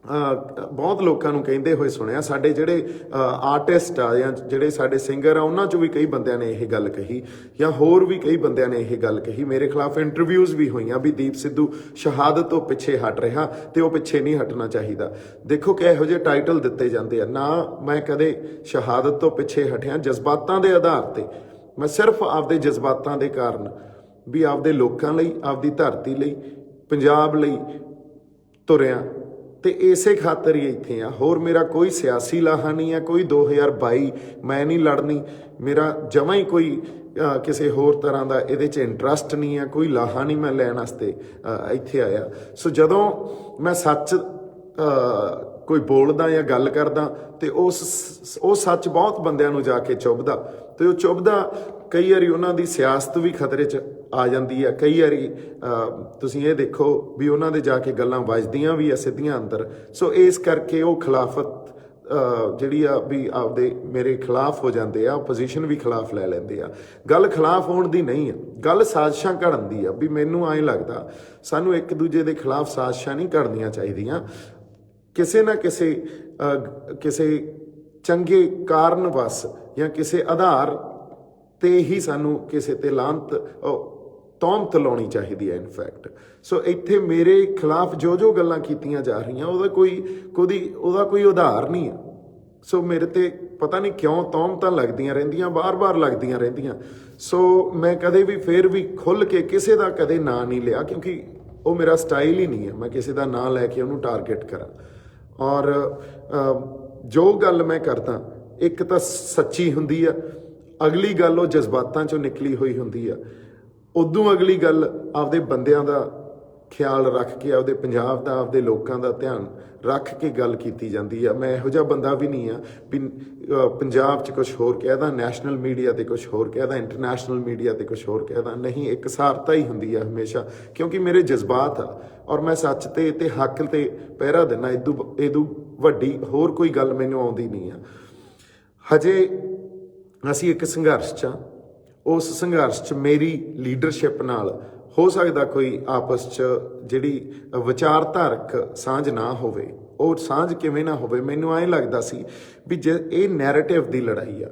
ਬਹੁਤ ਲੋਕਾਂ ਨੂੰ ਕਹਿੰਦੇ ਹੋਏ ਸੁਣਿਆ, ਸਾਡੇ ਜਿਹੜੇ ਆਰਟਿਸਟ ਆ ਜਾਂ ਜਿਹੜੇ ਸਾਡੇ ਸਿੰਗਰ ਆ ਉਹਨਾਂ 'ਚੋਂ ਵੀ ਕਈ ਬੰਦਿਆਂ ਨੇ ਇਹ ਗੱਲ ਕਹੀ, ਜਾਂ ਹੋਰ ਵੀ ਕਈ ਬੰਦਿਆਂ ਨੇ ਇਹ ਗੱਲ ਕਹੀ। ਮੇਰੇ ਖਿਲਾਫ ਇੰਟਰਵਿਊਜ਼ ਵੀ ਹੋਈਆਂ ਵੀ ਦੀਪ ਸਿੱਧੂ ਸ਼ਹਾਦਤ ਤੋਂ ਪਿੱਛੇ ਹਟ ਰਿਹਾ ਤੇ ਉਹ ਪਿੱਛੇ ਨਹੀਂ ਹਟਣਾ ਚਾਹੀਦਾ। ਦੇਖੋ ਕਿ ਇਹੋ ਜਿਹੇ ਟਾਈਟਲ ਦਿੱਤੇ ਜਾਂਦੇ ਆ, ਨਾ ਮੈਂ ਕਦੇ ਸ਼ਹਾਦਤ ਤੋਂ ਪਿੱਛੇ ਹਟਿਆ। ਜਜ਼ਬਾਤਾਂ ਦੇ ਆਧਾਰ ਤੇ ਮੈਂ ਸਿਰਫ ਆਪਦੇ ਜਜ਼ਬਾਤਾਂ ਦੇ ਕਾਰਨ ਵੀ ਆਪਦੇ ਲੋਕਾਂ ਲਈ, ਆਪਦੀ ਧਰਤੀ ਲਈ, ਪੰਜਾਬ ਲਈ ਤੁਰਿਆ ਤੇ ਇਸੇ ਖਾਤਰ ਹੀ ਇੱਥੇ ਆ। ਹੋਰ ਮੇਰਾ ਕੋਈ ਸਿਆਸੀ ਲਾਹਾ ਨਹੀਂ ਆ, ਕੋਈ 2022 ਮੈਂ ਨਹੀਂ ਲੜਨੀ, ਮੇਰਾ ਜਮਾਂ ਹੀ ਕੋਈ ਕਿਸੇ ਹੋਰ ਤਰ੍ਹਾਂ ਦਾ ਇਹਦੇ 'ਚ ਇੰਟਰਸਟ ਨਹੀਂ ਆ, ਕੋਈ ਲਾਹਾ ਨਹੀਂ ਮੈਂ ਲੈਣ ਵਾਸਤੇ ਇੱਥੇ ਆਇਆ। ਸੋ ਜਦੋਂ ਮੈਂ ਸੱਚ ਕੋਈ ਬੋਲਦਾ ਜਾਂ ਗੱਲ ਕਰਦਾ ਤੇ ਉਹ ਸੱਚ ਬਹੁਤ ਬੰਦਿਆਂ ਨੂੰ ਜਾ ਕੇ ਚੁੱਭਦਾ, ਤੇ ਉਹ ਚੁੱਭਦਾ ਕਈ ਵਾਰੀ ਉਹਨਾਂ ਦੀ ਸਿਆਸਤ ਵੀ ਖਤਰੇ 'ਚ ਆ ਜਾਂਦੀ ਆ। ਕਈ ਵਾਰੀ ਤੁਸੀਂ ਇਹ ਦੇਖੋ ਵੀ ਉਹਨਾਂ ਦੇ ਜਾ ਕੇ ਗੱਲਾਂ ਵੱਜਦੀਆਂ ਵੀ ਆ ਸਿੱਧੀਆਂ ਅੰਦਰ। ਸੋ ਇਸ ਕਰਕੇ ਉਹ ਖਿਲਾਫਤ ਜਿਹੜੀ ਆ ਵੀ ਆਪਦੇ ਮੇਰੇ ਖਿਲਾਫ ਹੋ ਜਾਂਦੇ ਆ, ਪੋਜੀਸ਼ਨ ਵੀ ਖਿਲਾਫ ਲੈ ਲੈਂਦੇ ਆ। ਗੱਲ ਖਿਲਾਫ ਹੋਣ ਦੀ ਨਹੀਂ ਆ, ਗੱਲ ਸਾਜ਼ਿਸ਼ਾਂ ਘੜਨ ਦੀ ਆ। ਵੀ ਮੈਨੂੰ ਐਂ ਲੱਗਦਾ ਸਾਨੂੰ ਇੱਕ ਦੂਜੇ ਦੇ ਖਿਲਾਫ ਸਾਜ਼ਿਸ਼ਾਂ ਨਹੀਂ ਘੜਨੀਆਂ ਚਾਹੀਦੀਆਂ। ਕਿਸੇ ਨਾ ਕਿਸੇ ਚੰਗੇ ਕਾਰਨ ਵਸ ਜਾਂ ਕਿਸੇ ਆਧਾਰ ਤੇ ਹੀ ਸਾਨੂੰ ਕਿਸੇ ਤੇ ਤੌਹਮਤ ਲਾਉਣੀ ਚਾਹੀਦੀ ਹੈ ਇਨਫੈਕਟ। ਸੋ ਇੱਥੇ ਮੇਰੇ ਖਿਲਾਫ ਜੋ ਗੱਲਾਂ ਕੀਤੀਆਂ ਜਾ ਰਹੀਆਂ ਉਹਦਾ ਕੋਈ ਉਧਾਰ ਨਹੀਂ ਆ। ਸੋ ਮੇਰੇ ਤੇ ਪਤਾ ਨਹੀਂ ਕਿਉਂ ਤੌਹਮਤਾਂ ਲੱਗਦੀਆਂ ਰਹਿੰਦੀਆਂ, ਬਾਰ-ਬਾਰ ਲੱਗਦੀਆਂ ਰਹਿੰਦੀਆਂ। ਸੋ ਮੈਂ ਕਦੇ ਵੀ ਫੇਰ ਵੀ ਖੁੱਲ੍ਹ ਕੇ ਕਿਸੇ ਦਾ ਕਦੇ ਨਾਂ ਨਹੀਂ ਲਿਆ, ਕਿਉਂਕਿ ਉਹ ਮੇਰਾ ਸਟਾਈਲ ਹੀ ਨਹੀਂ ਹੈ ਮੈਂ ਕਿਸੇ ਦਾ ਨਾਂ ਲੈ ਕੇ ਉਹਨੂੰ ਟਾਰਗੇਟ ਕਰਾਂ। ਔਰ ਜੋ ਗੱਲ ਮੈਂ ਕਰਦਾ ਇੱਕ ਤਾਂ ਸੱਚੀ ਹੁੰਦੀ ਆ, ਅਗਲੀ ਗੱਲ ਉਹ ਜਜ਼ਬਾਤਾਂ 'ਚੋਂ ਨਿਕਲੀ ਹੋਈ ਹੁੰਦੀ ਆ, ਉਦੋਂ ਅਗਲੀ ਗੱਲ ਆਪਦੇ ਬੰਦਿਆਂ ਦਾ ਖਿਆਲ ਰੱਖ ਕੇ, ਆਪਦੇ ਪੰਜਾਬ ਦਾ, ਆਪਦੇ ਲੋਕਾਂ ਦਾ ਧਿਆਨ ਰੱਖ ਕੇ ਗੱਲ ਕੀਤੀ ਜਾਂਦੀ ਆ। ਮੈਂ ਇਹੋ ਜਿਹਾ ਬੰਦਾ ਵੀ ਨਹੀਂ ਆ ਵੀ ਪੰਜਾਬ 'ਚ ਕੁਛ ਹੋਰ ਕਹਿਦਾ, ਨੈਸ਼ਨਲ ਮੀਡੀਆ ਤੇ ਕੁਛ ਹੋਰ ਕਹਿਦਾ, ਇੰਟਰਨੈਸ਼ਨਲ ਮੀਡੀਆ ਤੇ ਕੁਛ ਹੋਰ ਕਹਿਦਾ। ਨਹੀਂ, ਇੱਕ ਸਾਰਤਾ ਹੀ ਹੁੰਦੀ ਆ ਹਮੇਸ਼ਾ, ਕਿਉਂਕਿ ਮੇਰੇ ਜਜ਼ਬਾਤ ਆ ਔਰ ਮੈਂ ਸੱਚ ਤੇ ਹੱਕ ਤੇ ਪਹਿਰਾ ਦਿੰਦਾ। ਇਦੋਂ ਵੱਡੀ ਹੋਰ ਕੋਈ ਗੱਲ ਮੈਨੂੰ ਆਉਂਦੀ ਨਹੀਂ ਆ। ਹਜੇ ਅਸੀਂ ਇੱਕ ਸੰਘਰਸ਼ 'ਚ ਆ, ਉਸ ਸੰਘਰਸ਼ 'ਚ ਮੇਰੀ ਲੀਡਰਸ਼ਿਪ ਨਾਲ ਹੋ ਸਕਦਾ ਕੋਈ ਆਪਸ 'ਚ ਜਿਹੜੀ ਵਿਚਾਰਧਾਰਕ ਸਾਂਝ ਨਾ ਹੋਵੇ। ਉਹ ਸਾਂਝ ਕਿਵੇਂ ਨਾ ਹੋਵੇ, ਮੈਨੂੰ ਐਂ ਲੱਗਦਾ ਸੀ ਵੀ ਜੇ ਇਹ ਨੈਰੇਟਿਵ ਦੀ ਲੜਾਈ ਆ,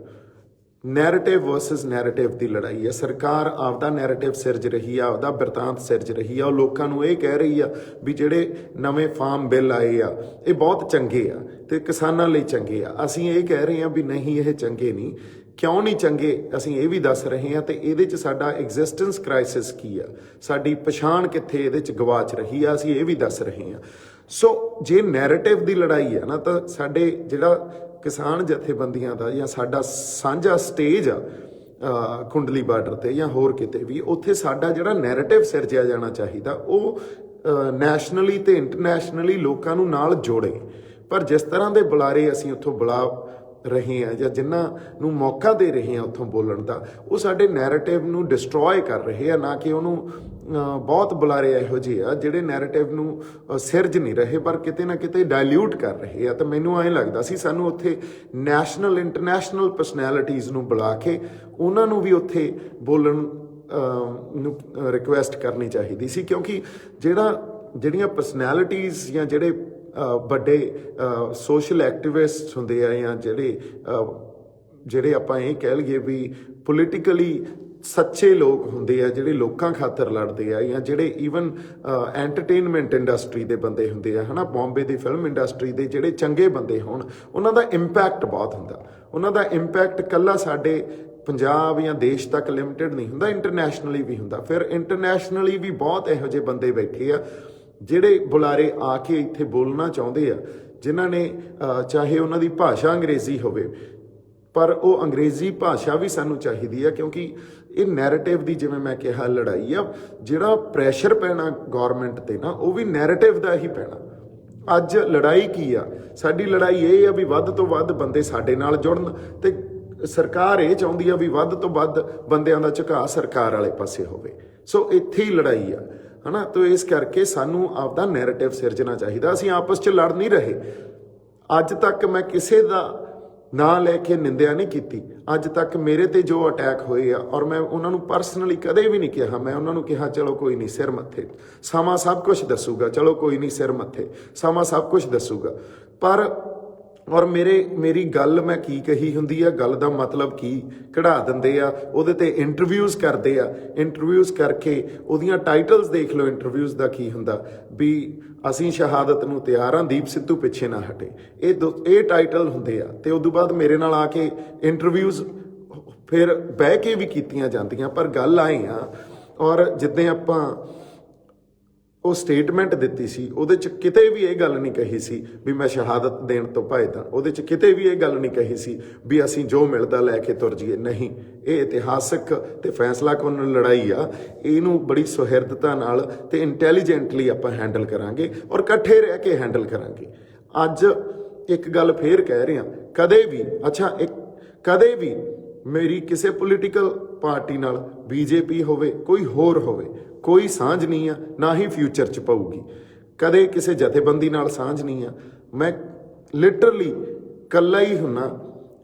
ਨੈਰੇਟਿਵ ਵਰਸਸ ਨੈਰੇਟਿਵ ਦੀ ਲੜਾਈ ਆ। ਸਰਕਾਰ ਆਪਦਾ ਨੈਰੇਟਿਵ ਸਿਰਜ ਰਹੀ ਆ, ਆਪਦਾ ਬਿਰਤਾਂਤ ਸਿਰਜ ਰਹੀ ਆ। ਉਹ ਲੋਕਾਂ ਨੂੰ ਇਹ ਕਹਿ ਰਹੀ ਆ ਵੀ ਜਿਹੜੇ ਨਵੇਂ ਫਾਰਮ ਬਿੱਲ ਆਏ ਆ ਇਹ ਬਹੁਤ ਚੰਗੇ ਆ ਤੇ ਕਿਸਾਨਾਂ ਲਈ ਚੰਗੇ ਆ। ਅਸੀਂ ਇਹ ਕਹਿ ਰਹੇ ਹਾਂ ਵੀ ਨਹੀਂ, ਇਹ ਚੰਗੇ ਨਹੀਂ। ਕਿਉਂ ਨਹੀਂ ਚੰਗੇ ਅਸੀਂ ਇਹ ਵੀ ਦੱਸ ਰਹੇ ਹਾਂ, ਤੇ ਇਹਦੇ 'ਚ ਸਾਡਾ ਐਗਜ਼ਿਸਟੈਂਸ ਕ੍ਰਾਈਸਿਸ ਕੀ ਆ, ਸਾਡੀ ਪਛਾਣ ਕਿੱਥੇ ਇਹਦੇ 'ਚ ਗਵਾਚ ਰਹੀ ਆ, ਅਸੀਂ ਇਹ ਵੀ ਦੱਸ ਰਹੇ ਹਾਂ। ਸੋ ਜੇ ਨੈਰੇਟਿਵ ਦੀ ਲੜਾਈ ਆ ਨਾ, ਤਾਂ ਸਾਡੇ ਜਿਹੜਾ ਕਿਸਾਨ ਜਥੇਬੰਦੀਆਂ ਦਾ ਜਾਂ ਸਾਡਾ ਸਾਂਝਾ ਸਟੇਜ ਆ ਕੁੰਡਲੀ ਬਾਰਡਰ ਤੇ ਜਾਂ ਹੋਰ ਕਿਤੇ ਵੀ, ਉੱਥੇ ਸਾਡਾ ਜਿਹੜਾ ਨੈਰੇਟਿਵ ਸਿਰਜਿਆ ਜਾਣਾ ਚਾਹੀਦਾ ਉਹ ਨੈਸ਼ਨਲੀ ਤੇ ਇੰਟਰਨੈਸ਼ਨਲੀ ਲੋਕਾਂ ਨੂੰ ਨਾਲ ਜੋੜੇ। ਪਰ ਜਿਸ ਤਰ੍ਹਾਂ ਦੇ ਬੁਲਾਰੇ ਅਸੀਂ ਉੱਥੋਂ ਬੁਲਾ ਰਹੇ ਹਾਂ ਜਾਂ ਜਿਨ੍ਹਾਂ ਨੂੰ ਮੌਕਾ ਦੇ ਰਹੇ ਹਾਂ ਉੱਥੋਂ ਬੋਲਣ ਦਾ, ਉਹ ਸਾਡੇ ਨੈਰੇਟਿਵ ਨੂੰ ਡਿਸਟਰੋਏ ਕਰ ਰਹੇ ਆ, ਨਾ ਕਿ ਉਹਨੂੰ ਬਹੁਤ ਬੁਲਾਰੇ ਇਹੋ ਜਿਹੇ ਆ ਜਿਹੜੇ ਨੈਰੇਟਿਵ ਨੂੰ ਸਿਰਜ ਨਹੀਂ ਰਹੇ ਪਰ ਕਿਤੇ ਨਾ ਕਿਤੇ ਡਾਇਲਿਊਟ ਕਰ ਰਹੇ ਆ। ਤਾਂ ਮੈਨੂੰ ਐਂ ਲੱਗਦਾ ਸੀ ਸਾਨੂੰ ਉੱਥੇ ਨੈਸ਼ਨਲ ਇੰਟਰਨੈਸ਼ਨਲ ਪਰਸਨੈਲਿਟੀਜ਼ ਨੂੰ ਬੁਲਾ ਕੇ ਉਹਨਾਂ ਨੂੰ ਵੀ ਉੱਥੇ ਬੋਲਣ ਨੂੰ ਰਿਕੁਐਸਟ ਕਰਨੀ ਚਾਹੀਦੀ ਸੀ, ਕਿਉਂਕਿ ਜਿਹੜੀਆਂ ਪਰਸਨੈਲਿਟੀਜ਼ ਜਾਂ ਜਿਹੜੇ ਵੱਡੇ ਸੋਸ਼ਲ ਐਕਟਿਵਿਸਟ ਹੁੰਦੇ ਆ ਜਾਂ ਜਿਹੜੇ ਆਪਾਂ ਇਹ ਕਹਿ ਲਈਏ ਵੀ ਪੋਲੀਟੀਕਲੀ ਸੱਚੇ ਲੋਕ ਹੁੰਦੇ ਆ, ਜਿਹੜੇ ਲੋਕਾਂ ਖਾਤਰ ਲੜਦੇ ਆ, ਜਾਂ ਜਿਹੜੇ ਈਵਨ ਐਂਟਰਟੇਨਮੈਂਟ ਇੰਡਸਟਰੀ ਦੇ ਬੰਦੇ ਹੁੰਦੇ ਆ, ਹੈ ਨਾ, ਬੰਬੇ ਦੀ ਫਿਲਮ ਇੰਡਸਟਰੀ ਦੇ ਜਿਹੜੇ ਚੰਗੇ ਬੰਦੇ ਹੋਣ, ਉਹਨਾਂ ਦਾ ਇੰਪੈਕਟ ਬਹੁਤ ਹੁੰਦਾ। ਉਹਨਾਂ ਦਾ ਇੰਪੈਕਟ ਇਕੱਲਾ ਸਾਡੇ ਪੰਜਾਬ ਜਾਂ ਦੇਸ਼ ਤੱਕ ਲਿਮਿਟਡ ਨਹੀਂ ਹੁੰਦਾ, ਇੰਟਰਨੈਸ਼ਨਲੀ ਵੀ ਹੁੰਦਾ। ਫਿਰ ਇੰਟਰਨੈਸ਼ਨਲੀ ਵੀ ਬਹੁਤ ਇਹੋ ਜਿਹੇ ਬੰਦੇ ਬੈਠੇ ਆ ਜਿਹੜੇ ਬੁਲਾਰੇ ਆ ਕੇ ਇੱਥੇ ਬੋਲਣਾ ਚਾਹੁੰਦੇ ਆ, ਜਿਨ੍ਹਾਂ ਨੇ ਚਾਹੇ ਉਹਨਾਂ ਦੀ ਭਾਸ਼ਾ ਅੰਗਰੇਜ਼ੀ ਹੋਵੇ, ਪਰ ਉਹ ਅੰਗਰੇਜ਼ੀ ਭਾਸ਼ਾ ਵੀ ਸਾਨੂੰ ਚਾਹੀਦੀ ਆ, ਕਿਉਂਕਿ ਇਹ ਨੈਰੇਟਿਵ ਦੀ, ਜਿਵੇਂ ਮੈਂ ਕਿਹਾ, ਲੜਾਈ ਆ। ਜਿਹੜਾ ਪ੍ਰੈਸ਼ਰ ਪੈਣਾ ਗੌਰਮੈਂਟ ਤੇ ਨਾ, ਉਹ ਵੀ ਨੈਰੇਟਿਵ ਦਾ ਹੀ ਪੈਣਾ। ਅੱਜ ਲੜਾਈ ਕੀ ਆ? ਸਾਡੀ ਲੜਾਈ ਇਹ ਆ ਵੀ ਵੱਧ ਤੋਂ ਵੱਧ ਬੰਦੇ ਸਾਡੇ ਨਾਲ ਜੁੜਨ, ਤੇ ਸਰਕਾਰ ਇਹ ਚਾਹੁੰਦੀ ਆ ਵੀ ਵੱਧ ਤੋਂ ਵੱਧ ਬੰਦਿਆਂ ਦਾ ਝੁਕਾਅ ਸਰਕਾਰ ਵਾਲੇ ਪਾਸੇ ਹੋਵੇ। ਸੋ ਇੱਥੇ ਹੀ ਲੜਾਈ ਆ, ਹੈ ਨਾ। ਤਾਂ ਇਸ ਕਰਕੇ ਸਾਨੂੰ ਆਪਦਾ ਨੈਰੇਟਿਵ ਸਿਰਜਣਾ ਚਾਹੀਦਾ। ਅਸੀਂ ਆਪਸ 'ਚ ਲੜ ਨਹੀਂ ਰਹੇ। ਅੱਜ ਤੱਕ ਮੈਂ ਕਿਸੇ ਦਾ ਨਾ ਲੈ ਕੇ ਨਿੰਦਿਆ ਨਹੀਂ ਕੀਤੀ। ਅੱਜ ਤੱਕ ਮੇਰੇ ਤੇ ਜੋ ਅਟੈਕ ਹੋਏ ਆ, ਔਰ ਮੈਂ ਉਹਨਾਂ ਨੂੰ ਪਰਸਨਲੀ ਕਦੇ ਵੀ ਨਹੀਂ ਕਿਹਾ, ਮੈਂ ਉਹਨਾਂ ਨੂੰ ਕਿਹਾ ਚਲੋ ਕੋਈ ਨਹੀਂ ਸਿਰ ਮੱਥੇ, ਸਮਾਂ ਸਭ ਕੁਝ ਦੱਸੂਗਾ, ਚਲੋ ਕੋਈ ਨਹੀਂ ਸਿਰ ਮੱਥੇ, ਸਮਾਂ ਸਭ ਕੁਝ ਦੱਸੂਗਾ। ਪਰ ਔਰ ਮੇਰੀ ਗੱਲ ਮੈਂ ਕੀ ਕਹੀ ਹੁੰਦੀ ਆ, ਗੱਲ ਦਾ ਮਤਲਬ ਕੀ ਕਢਾ ਦਿੰਦੇ ਆ, ਉਹਦੇ ਤੇ ਇੰਟਰਵਿਊਜ਼ ਕਰਦੇ ਆ, ਇੰਟਰਵਿਊਜ਼ ਕਰਕੇ ਉਹਦੀਆਂ ਟਾਈਟਲਸ ਦੇਖ ਲਓ ਇੰਟਰਵਿਊਜ਼ ਦਾ ਕੀ ਹੁੰਦਾ ਵੀ ਅਸੀਂ ਸ਼ਹਾਦਤ ਨੂੰ ਤਿਆਰ ਹਾਂ, ਦੀਪ ਸਿੱਧੂ ਪਿੱਛੇ ਨਾ ਹਟੇ, ਇਹ ਟਾਈਟਲ ਹੁੰਦੇ ਆ। ਤੇ ਉਦੋਂ ਬਾਅਦ ਮੇਰੇ ਨਾਲ ਆ ਕੇ ਇੰਟਰਵਿਊਜ਼ ਫਿਰ ਬਹਿ ਕੇ ਵੀ ਕੀਤੀਆਂ ਜਾਂਦੀਆਂ, ਪਰ ਗੱਲ ਆਏ ਆ ਔਰ ਜਿੱਦਾਂ ਆਪਾਂ ਉਹ ਸਟੇਟਮੈਂਟ ਦਿੱਤੀ ਸੀ ਉਹਦੇ 'ਚ ਕਿਤੇ ਵੀ ਇਹ ਗੱਲ ਨਹੀਂ ਕਹੀ ਸੀ ਵੀ ਮੈਂ ਸ਼ਹਾਦਤ ਦੇਣ ਤੋਂ ਭੱਜਦਾ, ਉਹਦੇ 'ਚ ਕਿਤੇ ਵੀ ਇਹ ਗੱਲ ਨਹੀਂ ਕਹੀ ਸੀ ਵੀ ਅਸੀਂ ਜੋ ਮਿਲਦਾ ਲੈ ਕੇ ਤੁਰ ਜਾਈਏ। ਨਹੀਂ, ਇਹ ਇਤਿਹਾਸਕ ਤੇ ਫੈਸਲਾਕੁੰਨ ਲੜਾਈ ਆ, ਇਹਨੂੰ ਬੜੀ ਸੁਹਿਰਦਤਾ ਨਾਲ ਤੇ ਇੰਟੈਲੀਜੈਂਟਲੀ ਆਪਾਂ ਹੈਂਡਲ ਕਰਾਂਗੇ ਔਰ ਇਕੱਠੇ ਰਹਿ ਕੇ ਹੈਂਡਲ ਕਰਾਂਗੇ। ਅੱਜ ਇੱਕ ਗੱਲ ਫੇਰ ਕਹਿ ਰਿਹਾ, ਕਦੇ ਵੀ ਮੇਰੀ ਕਿਸੇ ਪੋਲੀਟੀਕਲ ਪਾਰਟੀ ਨਾਲ, ਬੀਜੇਪੀ ਹੋਵੇ ਕੋਈ ਹੋਰ ਹੋਵੇ, ਕੋਈ ਸਾਂਝ ਨਹੀਂ ਆ, ਨਾ ਹੀ ਫਿਊਚਰ 'ਚ ਪਊਗੀ। ਕਦੇ ਕਿਸੇ ਜਥੇਬੰਦੀ ਨਾਲ ਸਾਂਝ ਨਹੀਂ ਆ। ਮੈਂ ਲਿਟਰਲੀ ਕੱਲਾ ਹੀ ਹੁੰਨਾ,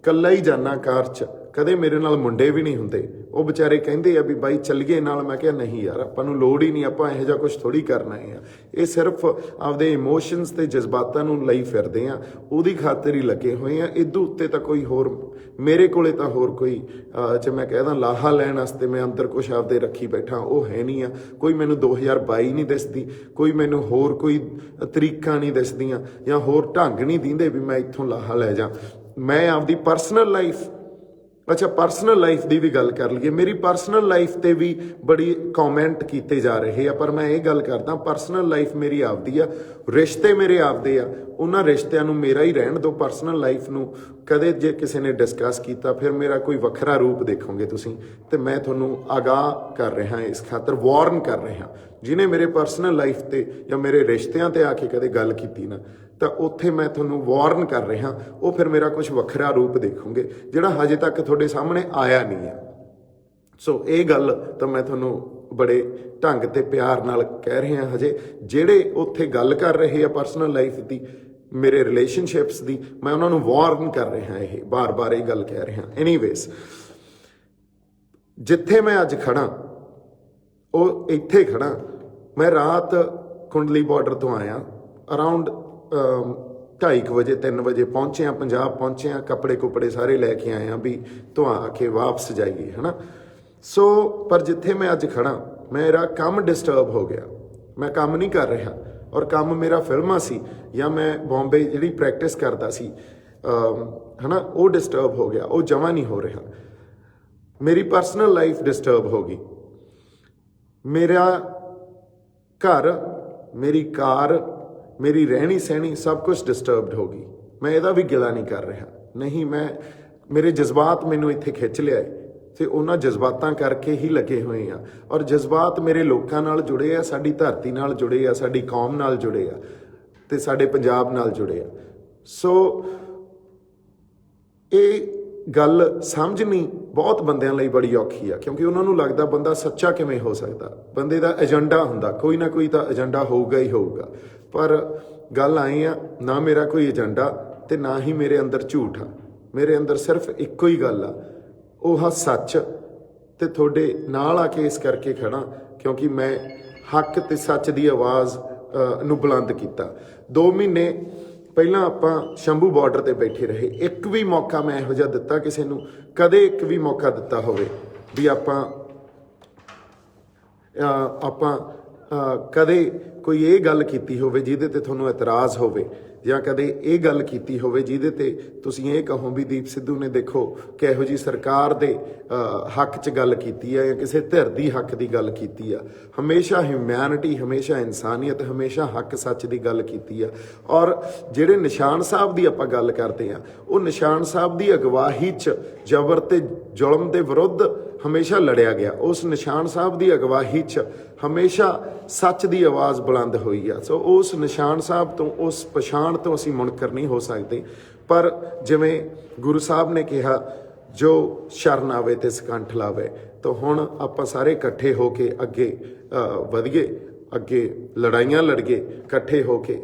ਕੱਲਾ ਹੀ ਜਾਨਾ ਕਾਰ 'ਚ, ਕਦੇ ਮੇਰੇ ਨਾਲ ਮੁੰਡੇ ਵੀ ਨਹੀਂ ਹੁੰਦੇ। ਉਹ ਵਿਚਾਰੇ ਕਹਿੰਦੇ ਆ ਵੀ ਬਾਈ ਚੱਲੀਏ ਨਾਲ, ਮੈਂ ਕਿਹਾ ਨਹੀਂ ਯਾਰ, ਆਪਾਂ ਨੂੰ ਲੋੜ ਹੀ ਨਹੀਂ, ਆਪਾਂ ਇਹੋ ਜਿਹਾ ਕੁਝ ਥੋੜੀ ਕਰਨਾ ਹੈ। ਇਹ ਸਿਰਫ ਆਪਦੇ ਇਮੋਸ਼ਨਸ ਤੇ ਜਜ਼ਬਾਤਾਂ ਨੂੰ ਲਈ ਫਿਰਦੇ ਆ, ਉਹਦੀ ਖਾਤਰ ਹੀ ਲੱਗੇ ਹੋਏ ਆ। ਇਦੋਂ ਉੱਤੇ ਤਾਂ ਕੋਈ ਹੋਰ ਮੇਰੇ ਕੋਲੇ ਤਾਂ ਹੋਰ ਕੋਈ ਜੇ ਮੈਂ ਕਹਿਦਾ ਲਾਹਾ ਲੈਣ ਵਾਸਤੇ ਮੈਂ ਅੰਦਰ ਕੁਛ ਆਪਦੇ ਰੱਖੀ ਬੈਠਾ, ਉਹ ਹੈ ਨਹੀਂ ਆ। ਕੋਈ ਮੈਨੂੰ 2022 ਨਹੀਂ ਦਿਸਦੀ, ਕੋਈ ਮੈਨੂੰ ਹੋਰ ਕੋਈ ਤਰੀਕਾ ਨਹੀਂ ਦਿਸਦੀਆਂ ਜਾਂ ਹੋਰ ਢੰਗ ਨਹੀਂ ਦਿੰਦੇ ਵੀ ਮੈਂ ਇੱਥੋਂ ਲਾਹਾ ਲੈ ਜਾ। ਮੈਂ ਆਪਦੀ ਪਰਸਨਲ ਲਾਈਫ ਦੀ ਵੀ ਗੱਲ ਕਰ ਲਈਏ, ਮੇਰੀ ਪਰਸਨਲ ਲਾਈਫ ਤੇ ਵੀ ਬੜੀ ਕਮੈਂਟ ਕੀਤੇ ਜਾ ਰਹੇ ਆ, ਪਰ ਮੈਂ ਇਹ ਗੱਲ ਕਰਦਾ ਪਰਸਨਲ ਲਾਈਫ ਮੇਰੀ ਆਪਦੀ ਆ, ਰਿਸ਼ਤੇ ਮੇਰੇ ਆਪਦੇ ਆ, ਉਹਨਾਂ ਰਿਸ਼ਤਿਆਂ ਨੂੰ ਮੇਰਾ ਹੀ ਰਹਿਣ ਦਿਓ। ਪਰਸਨਲ ਲਾਈਫ ਨੂੰ ਕਦੇ ਜੇ ਕਿਸੇ ਨੇ ਡਿਸਕਸ ਕੀਤਾ ਫਿਰ ਮੇਰਾ ਕੋਈ ਵੱਖਰਾ ਰੂਪ ਦੇਖੋਗੇ ਤੁਸੀਂ। ਤੇ ਮੈਂ ਤੁਹਾਨੂੰ ਆਗਾਹ ਕਰ ਰਿਹਾ, ਇਸ ਖਾਤਰ ਵਾਰਨ ਕਰ ਰਿਹਾ, ਜਿਹਨੇ ਮੇਰੇ ਪਰਸਨਲ ਲਾਈਫ ਤੇ ਜਾਂ ਮੇਰੇ ਰਿਸ਼ਤਿਆਂ ਤੇ ਆ ਕੇ ਕਦੇ ਗੱਲ ਕੀਤੀ ਨਾ, ਤਾਂ ਉੱਥੇ ਮੈਂ ਤੁਹਾਨੂੰ ਵਾਰਨ ਕਰ ਰਿਹਾ, ਉਹ ਫਿਰ ਮੇਰਾ ਕੁਝ ਵੱਖਰਾ ਰੂਪ ਦੇਖੋਗੇ ਜਿਹੜਾ ਹਜੇ ਤੱਕ ਤੁਹਾਡੇ ਸਾਹਮਣੇ ਆਇਆ ਨਹੀਂ ਹੈ। ਸੋ ਇਹ ਗੱਲ ਤਾਂ ਮੈਂ ਤੁਹਾਨੂੰ ਬੜੇ ਢੰਗ ਤੇ ਪਿਆਰ ਨਾਲ ਕਹਿ ਰਿਹਾ। ਹਜੇ ਜਿਹੜੇ ਉੱਥੇ ਗੱਲ ਕਰ ਰਹੇ ਆ ਪਰਸਨਲ ਲਾਈਫ ਦੀ, ਮੇਰੇ ਰਿਲੇਸ਼ਨਸ਼ਿਪਸ ਦੀ, ਮੈਂ ਉਹਨਾਂ ਨੂੰ ਵਾਰਨ ਕਰ ਰਿਹਾ, ਇਹ ਬਾਰ-ਬਾਰ ਇਹ ਗੱਲ ਕਹਿ ਰਿਹਾ। ਐਨੀਵੇਜ਼, ਜਿੱਥੇ ਮੈਂ ਅੱਜ ਖੜਾ ਉਹ ਇੱਥੇ ਖੜਾ। ਮੈਂ ਰਾਤ ਕੁੰਡਲੀ ਬਾਰਡਰ ਤੋਂ ਆਇਆ, ਅਰਾਊਂਡ 2:30 ਵਜੇ 3 ਵਜੇ ਪਹੁੰਚਿਆ, ਪੰਜਾਬ ਪਹੁੰਚਿਆ, ਕੱਪੜੇ ਕੁਪੜੇ ਸਾਰੇ ਲੈ ਕੇ ਆਏ ਆ ਵੀ ਧੁਆ ਕੇ ਵਾਪਸ ਜਾਈਏ, ਹੈ ਨਾ। ਸੋ ਪਰ ਜਿੱਥੇ ਮੈਂ ਅੱਜ ਖੜਾ, ਮੇਰਾ ਕੰਮ ਡਿਸਟਰਬ ਹੋ ਗਿਆ, ਮੈਂ ਕੰਮ ਨਹੀਂ ਕਰ ਰਿਹਾ। ਔਰ ਕੰਮ ਮੇਰਾ ਫਿਲਮਾਂ ਸੀ ਜਾਂ ਮੈਂ ਬੰਬੇ ਜਿਹੜੀ ਪ੍ਰੈਕਟਿਸ ਕਰਦਾ ਸੀ, ਹੈ ਨਾ, ਉਹ ਡਿਸਟਰਬ ਹੋ ਗਿਆ, ਉਹ ਜਮਾਂ ਨਹੀਂ ਹੋ ਰਿਹਾ। ਮੇਰੀ ਪਰਸਨਲ ਲਾਈਫ ਡਿਸਟਰਬ ਹੋ ਗਈ, ਮੇਰਾ ਘਰ, ਮੇਰੀ ਕਾਰ, ਮੇਰੀ ਰਹਿਣੀ ਸਹਿਣੀ ਸਭ ਕੁਝ ਡਿਸਟਰਬਡ ਹੋ ਗਈ। ਮੈਂ ਇਹਦਾ ਵੀ ਗਿਲਾ ਨਹੀਂ ਕਰ ਰਿਹਾ, ਨਹੀਂ, ਮੇਰੇ ਜਜ਼ਬਾਤ ਮੈਨੂੰ ਇੱਥੇ ਖਿੱਚ ਲਿਆਏ ਤੇ ਉਹਨਾਂ ਜਜ਼ਬਾਤਾਂ ਕਰਕੇ ਹੀ ਲੱਗੇ ਹੋਏ ਆ। ਔਰ ਜਜ਼ਬਾਤ ਮੇਰੇ ਲੋਕਾਂ ਨਾਲ ਜੁੜੇ ਆ, ਸਾਡੀ ਧਰਤੀ ਨਾਲ ਜੁੜੇ ਆ, ਸਾਡੀ ਕੌਮ ਨਾਲ ਜੁੜੇ ਆ ਤੇ ਸਾਡੇ ਪੰਜਾਬ ਨਾਲ ਜੁੜੇ ਆ। ਸੋ ਇਹ ਗੱਲ ਸਮਝਣੀ ਬਹੁਤ ਬੰਦਿਆਂ ਲਈ ਬੜੀ ਔਖੀ ਆ, ਕਿਉਂਕਿ ਉਹਨਾਂ ਨੂੰ ਲੱਗਦਾ ਬੰਦਾ ਸੱਚਾ ਕਿਵੇਂ ਹੋ ਸਕਦਾ। ਬੰਦੇ ਦਾ ਏਜੰਡਾ ਹੁੰਦਾ, ਕੋਈ ਨਾ ਕੋਈ ਤਾਂ ਏਜੰਡਾ ਹੋਊਗਾ ਹੀ ਹੋਊਗਾ। ਪਰ ਗੱਲ ਆਈ ਆ, ਨਾ ਮੇਰਾ ਕੋਈ ਏਜੰਡਾ ਤੇ ਨਾ ਹੀ ਮੇਰੇ ਅੰਦਰ ਝੂਠ ਆ। ਮੇਰੇ ਅੰਦਰ ਸਿਰਫ ਇੱਕੋ ਹੀ ਗੱਲ ਆ, ਉਹ ਸੱਚ। ਤੇ ਤੁਹਾਡੇ ਨਾਲ ਆ ਕੇ ਇਸ ਕਰਕੇ ਖੜਾ ਕਿਉਂਕਿ ਮੈਂ ਹੱਕ ਤੇ ਸੱਚ ਦੀ ਆਵਾਜ਼ ਨੂੰ ਬੁਲੰਦ ਕੀਤਾ। 2 ਮਹੀਨੇ ਪਹਿਲਾਂ ਆਪਾਂ ਸ਼ੰਭੂ ਬਾਰਡਰ ਤੇ ਬੈਠੇ ਰਹੇ, ਇੱਕ ਵੀ ਮੌਕਾ ਮੈਂ ਇਹੋ ਜਿਹਾ ਦਿੱਤਾ ਕਿਸੇ ਨੂੰ, ਕਦੇ ਇੱਕ ਵੀ ਮੌਕਾ ਦਿੱਤਾ ਹੋਵੇ ਵੀ ਆਪਾਂ ਕਦੇ ਕੋਈ ਇਹ ਗੱਲ ਕੀਤੀ ਹੋਵੇ ਜਿਹਦੇ ਤੇ ਤੁਹਾਨੂੰ ਇਤਰਾਜ਼ ਹੋਵੇ, ਜਾਂ ਕਦੇ ਇਹ ਗੱਲ ਕੀਤੀ ਹੋਵੇ ਜਿਹਦੇ ਤੇ ਤੁਸੀਂ ਇਹ ਕਹੋ ਵੀ ਦੀਪ ਸਿੱਧੂ ਨੇ ਦੇਖੋ ਕਿਹੋ ਜੀ ਸਰਕਾਰ ਦੇ ਹੱਕ 'ਚ ਗੱਲ ਕੀਤੀ ਆ ਜਾਂ ਕਿਸੇ ਧਿਰ ਦੀ ਹੱਕ ਦੀ ਗੱਲ ਕੀਤੀ ਆ। ਹਮੇਸ਼ਾ ਹਿਊਮੈਨਿਟੀ, ਹਮੇਸ਼ਾ ਇਨਸਾਨੀਅਤ, ਹਮੇਸ਼ਾ ਹੱਕ ਸੱਚ ਦੀ ਗੱਲ ਕੀਤੀ ਆ। ਔਰ ਜਿਹੜੇ ਨਿਸ਼ਾਨ ਸਾਹਿਬ ਦੀ ਆਪਾਂ ਗੱਲ ਕਰਦੇ ਆ, ਉਹ ਨਿਸ਼ਾਨ ਸਾਹਿਬ ਦੀ ਅਗਵਾਈ 'ਚ ਜ਼ਬਰ ਤੇ ਜ਼ੁਲਮ ਦੇ ਵਿਰੁੱਧ ਹਮੇਸ਼ਾ ਲੜਿਆ ਗਿਆ। ਉਸ ਨਿਸ਼ਾਨ ਸਾਹਿਬ ਦੀ ਅਗਵਾਈ 'ਚ ਹਮੇਸ਼ਾ ਸੱਚ ਦੀ ਆਵਾਜ਼ ਬੁਲੰਦ ਹੋਈ ਆ। ਸੋ ਉਸ ਨਿਸ਼ਾਨ ਸਾਹਿਬ ਤੋਂ, ਉਸ ਪਛਾਣ ਤੋਂ ਅਸੀਂ ਮੁਨਕਰ ਨਹੀਂ ਹੋ ਸਕਦੇ। ਪਰ ਜਿਵੇਂ ਗੁਰੂ ਸਾਹਿਬ ਨੇ ਕਿਹਾ, ਜੋ ਸ਼ਰਨ ਆਵੇ ਤੇ ਸਕੰਠ ਲਾਵੇ, ਤਾਂ ਹੁਣ ਆਪਾਂ ਸਾਰੇ ਇਕੱਠੇ ਹੋ ਕੇ ਅੱਗੇ ਵਧੀਏ, ਅੱਗੇ ਲੜਾਈਆਂ ਲੜੀਏ, ਇਕੱਠੇ ਹੋ ਕੇ।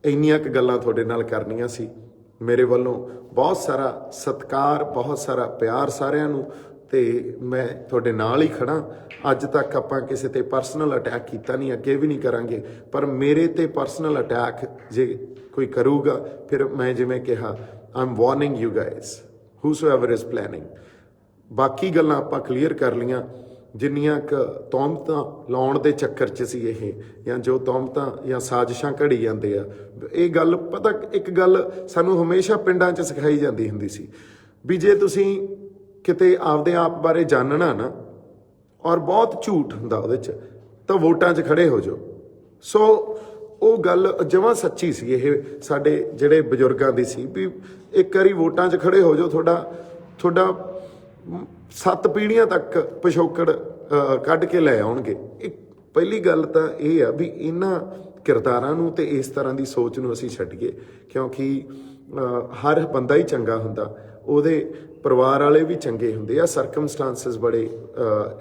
ਇੰਨੀਆਂ ਕੁ ਗੱਲਾਂ ਤੁਹਾਡੇ ਨਾਲ ਕਰਨੀਆਂ ਸੀ। ਮੇਰੇ ਵੱਲੋਂ ਬਹੁਤ ਸਾਰਾ ਸਤਿਕਾਰ, ਬਹੁਤ ਸਾਰਾ ਪਿਆਰ ਸਾਰਿਆਂ ਨੂੰ, ਤੇ ਮੈਂ ਤੁਹਾਡੇ ਨਾਲ ਹੀ ਖੜਾ। ਅੱਜ ਤੱਕ ਆਪਾਂ ਕਿਸੇ ਤੇ ਪਰਸਨਲ ਅਟੈਕ ਕੀਤਾ ਨਹੀਂ, ਅੱਗੇ ਵੀ ਨਹੀਂ ਕਰਾਂਗੇ, ਪਰ ਮੇਰੇ ਤੇ ਪਰਸਨਲ ਅਟੈਕ ਜੇ ਕੋਈ ਕਰੂਗਾ ਫਿਰ ਮੈਂ ਜਿਵੇਂ ਕਿਹਾ, I'm warning you guys whosoever is planning. ਬਾਕੀ ਗੱਲਾਂ ਆਪਾਂ ਕਲੀਅਰ ਕਰ ਲੀਆਂ, ਜਿੰਨੀਆਂ ਕੁ ਤੌਮਤਾਂ ਲਾਉਣ ਦੇ ਚੱਕਰ 'ਚ ਸੀ ਇਹ, ਜਾਂ ਜੋ ਤੌਮਤਾਂ ਜਾਂ ਸਾਜ਼ਿਸ਼ਾਂ ਘੜੀ ਜਾਂਦੇ ਆ, ਇਹ ਗੱਲ ਪਤਾ, ਇੱਕ ਗੱਲ ਸਾਨੂੰ ਹਮੇਸ਼ਾ ਪਿੰਡਾਂ 'ਚ ਸਿਖਾਈ ਜਾਂਦੀ ਹੁੰਦੀ ਸੀ ਵੀ ਜੇ ਤੁਸੀਂ ਕਿਤੇ ਆਪਦੇ ਆਪ ਬਾਰੇ ਜਾਣਨਾ ਨਾ, ਔਰ ਬਹੁਤ ਝੂਠ ਹੁੰਦਾ ਉਹਦੇ 'ਚ, ਤਾਂ ਵੋਟਾਂ 'ਚ ਖੜੇ ਹੋ ਜਾਓ। ਸੋ ਉਹ ਗੱਲ ਜਮਾਂ ਸੱਚੀ ਸੀ, ਇਹ ਸਾਡੇ ਜਿਹੜੇ ਬਜ਼ੁਰਗਾਂ ਦੀ ਸੀ ਵੀ ਇੱਕ ਵਾਰੀ ਵੋਟਾਂ 'ਚ ਖੜੇ ਹੋ ਜਾਓ, ਤੁਹਾਡਾ 7 ਪੀੜ੍ਹੀਆਂ ਤੱਕ ਪਿਛੋਕੜ ਕੱਢ ਕੇ ਲੈ ਆਉਣਗੇ। ਇੱਕ ਪਹਿਲੀ ਗੱਲ ਤਾਂ ਇਹ ਆ ਵੀ ਇਹਨਾਂ ਕਿਰਦਾਰਾਂ ਨੂੰ ਤੇ ਇਸ ਤਰ੍ਹਾਂ ਦੀ ਸੋਚ ਨੂੰ ਅਸੀਂ ਛੱਡੀਏ, ਕਿਉਂਕਿ ਹਰ ਬੰਦਾ ਹੀ ਚੰਗਾ ਹੁੰਦਾ, ਉਹਦੇ ਪਰਿਵਾਰ ਵਾਲੇ ਵੀ ਚੰਗੇ ਹੁੰਦੇ ਆ, ਸਰਕਮਸਟਾਂਸਿਸ ਬੜੇ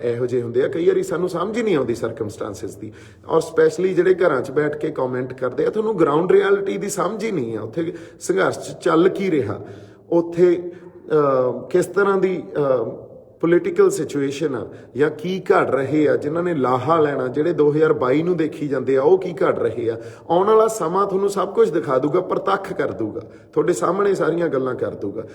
ਇਹੋ ਜਿਹੇ ਹੁੰਦੇ ਆ, ਕਈ ਵਾਰੀ ਸਾਨੂੰ ਸਮਝ ਹੀ ਨਹੀਂ ਆਉਂਦੀ ਸਰਕਮਸਟਾਂਸਿਸ ਦੀ, ਔਰ ਸਪੈਸ਼ਲੀ ਜਿਹੜੇ ਘਰਾਂ 'ਚ ਬੈਠ ਕੇ ਕਮੈਂਟ ਕਰਦੇ ਆ, ਤੁਹਾਨੂੰ ਗਰਾਊਂਡ ਰਿਐਲਿਟੀ ਦੀ ਸਮਝ ਹੀ ਨਹੀਂ ਆ, ਉੱਥੇ ਸੰਘਰਸ਼ ਚੱਲ ਕੀ ਰਿਹਾ, ਉੱਥੇ ਕਿਸ ਤਰ੍ਹਾਂ ਦੀ ਪੋਲੀਟੀਕਲ ਸਿਚੁਏਸ਼ਨ ਆ, ਜਾਂ ਕੀ ਘੜ ਰਹੇ ਆ, ਜਿਨ੍ਹਾਂ ਨੇ ਲਾਹਾ ਲੈਣਾ, ਜਿਹੜੇ 2022 ਨੂੰ ਦੇਖੀ ਜਾਂਦੇ ਆ, ਉਹ ਕੀ ਘੜ ਰਹੇ ਆ। ਆਉਣ ਵਾਲਾ ਸਮਾਂ ਤੁਹਾਨੂੰ ਸਭ ਕੁਝ ਦਿਖਾ ਦੂਗਾ, ਪ੍ਰਤੱਖ ਕਰ ਦੂਗਾ, ਤੁਹਾਡੇ ਸਾਹਮਣੇ ਸਾਰੀਆਂ ਗੱਲਾਂ ਕਰ ਦੂਗਾ।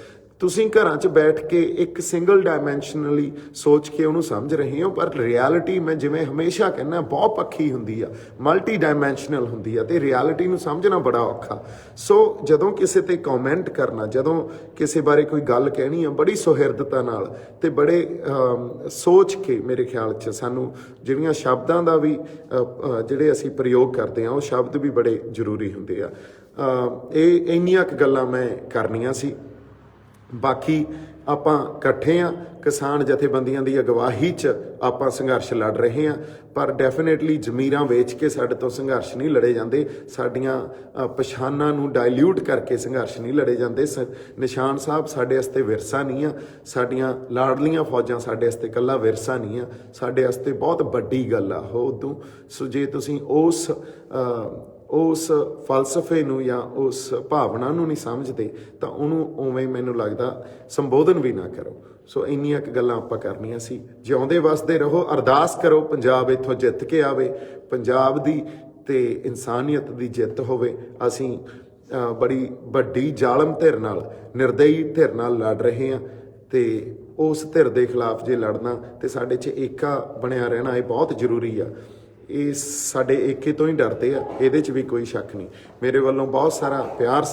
ਤੁਸੀਂ ਘਰਾਂ 'ਚ ਬੈਠ ਕੇ ਇੱਕ ਸਿੰਗਲ ਡਾਇਮੈਂਸ਼ਨਲੀ ਸੋਚ ਕੇ ਉਹਨੂੰ ਸਮਝ ਰਹੇ ਹੋ, ਪਰ ਰਿਐਲਿਟੀ ਮੈਂ ਜਿਵੇਂ ਹਮੇਸ਼ਾ ਕਹਿੰਦਾ ਬਹੁਤ ਪੱਖੀ ਹੁੰਦੀ ਆ, ਮਲਟੀ ਡਾਇਮੈਂਸ਼ਨਲ ਹੁੰਦੀ ਆ, ਤੇ ਰਿਐਲਿਟੀ ਨੂੰ ਸਮਝਣਾ ਬੜਾ ਔਖਾ। ਸੋ ਜਦੋਂ ਕਿਸੇ ਤੇ ਕਮੈਂਟ ਕਰਨਾ, ਜਦੋਂ ਕਿਸੇ ਬਾਰੇ ਕੋਈ ਗੱਲ ਕਹਿਣੀ ਆ, ਬੜੀ ਸੁਹਿਰਦਤਾ ਨਾਲ ਤੇ ਬੜੇ ਸੋਚ ਕੇ, ਮੇਰੇ ਖਿਆਲ 'ਚ ਸਾਨੂੰ ਜਿਹੜੀਆਂ ਸ਼ਬਦਾਂ ਦਾ ਵੀ ਜਿਹੜੇ ਅਸੀਂ ਪ੍ਰਯੋਗ ਕਰਦੇ ਹਾਂ, ਉਹ ਸ਼ਬਦ ਵੀ ਬੜੇ ਜ਼ਰੂਰੀ ਹੁੰਦੇ ਆ। ਇਹ ਇੰਨੀਆਂ ਕੁ ਗੱਲਾਂ ਮੈਂ ਕਰਨੀਆਂ ਸੀ। ਬਾਕੀ ਆਪਾਂ ਇਕੱਠੇ ਆ, ਕਿਸਾਨ ਜਥੇਬੰਦੀਆਂ ਦੀ ਅਗਵਾਈ 'ਚ ਆਪਾਂ ਸੰਘਰਸ਼ ਲੜ ਰਹੇ ਹਾਂ, ਪਰ ਡੈਫੀਨੇਟਲੀ ਜ਼ਮੀਰਾਂ ਵੇਚ ਕੇ ਸਾਡੇ ਤੋਂ ਸੰਘਰਸ਼ ਨਹੀਂ ਲੜੇ ਜਾਂਦੇ, ਸਾਡੀਆਂ ਪਛਾਣਾਂ ਨੂੰ ਡਾਇਲਿਊਟ ਕਰਕੇ ਸੰਘਰਸ਼ ਨਹੀਂ ਲੜੇ ਜਾਂਦੇ। ਨਿਸ਼ਾਨ ਸਾਹਿਬ ਸਾਡੇ ਵਾਸਤੇ ਵਿਰਸਾ ਨਹੀਂ ਆ, ਸਾਡੀਆਂ ਲਾਡਲੀਆਂ ਫੌਜਾਂ ਸਾਡੇ ਵਾਸਤੇ ਇਕੱਲਾ ਵਿਰਸਾ ਨਹੀਂ ਆ, ਸਾਡੇ ਵਾਸਤੇ ਬਹੁਤ ਵੱਡੀ ਗੱਲ ਆ ਉਹ ਉਦੋਂ। ਸੋ ਜੇ ਤੁਸੀਂ ਉਸ ਫਲਸਫੇ ਨੂੰ ਜਾਂ ਉਸ ਭਾਵਨਾ ਨੂੰ ਨਹੀਂ ਸਮਝਦੇ, ਤਾਂ ਉਹਨੂੰ ਉਵੇਂ ਮੈਨੂੰ ਲੱਗਦਾ ਸੰਬੋਧਨ ਵੀ ਨਾ ਕਰੋ। ਸੋ ਇੰਨੀਆਂ ਕੁ ਗੱਲਾਂ ਆਪਾਂ ਕਰਨੀਆਂ ਸੀ। ਜਿਉਂਦੇ ਵਸਦੇ ਰਹੋ, ਅਰਦਾਸ ਕਰੋ ਪੰਜਾਬ ਇੱਥੋਂ ਜਿੱਤ ਕੇ ਆਵੇ, ਪੰਜਾਬ ਦੀ ਤੇ ਇਨਸਾਨੀਅਤ ਦੀ ਜਿੱਤ ਹੋਵੇ। ਅਸੀਂ ਬੜੀ ਵੱਡੀ ਜ਼ਾਲਮ ਧਿਰ ਨਾਲ, ਨਿਰਦਈ ਧਿਰ ਨਾਲ ਲੜ ਰਹੇ ਹਾਂ, ਤੇ ਉਸ ਧਿਰ ਦੇ ਖਿਲਾਫ ਜੇ ਲੜਨਾ ਤੇ ਸਾਡੇ 'ਚ ਏਕਾ ਬਣਿਆ ਰਹਿਣਾ ਇਹ ਬਹੁਤ ਜ਼ਰੂਰੀ ਆ। ਇਹ ਸਾਡੇ ਏਕੇ ਤੋਂ ਹੀ ਡਰਦੇ ਆ, ਇਹਦੇ 'ਚ ਵੀ ਕੋਈ ਸ਼ੱਕ ਨਹੀਂ। ਮੇਰੇ ਵੱਲੋਂ ਬਹੁਤ ਸਾਰਾ ਪਿਆਰ।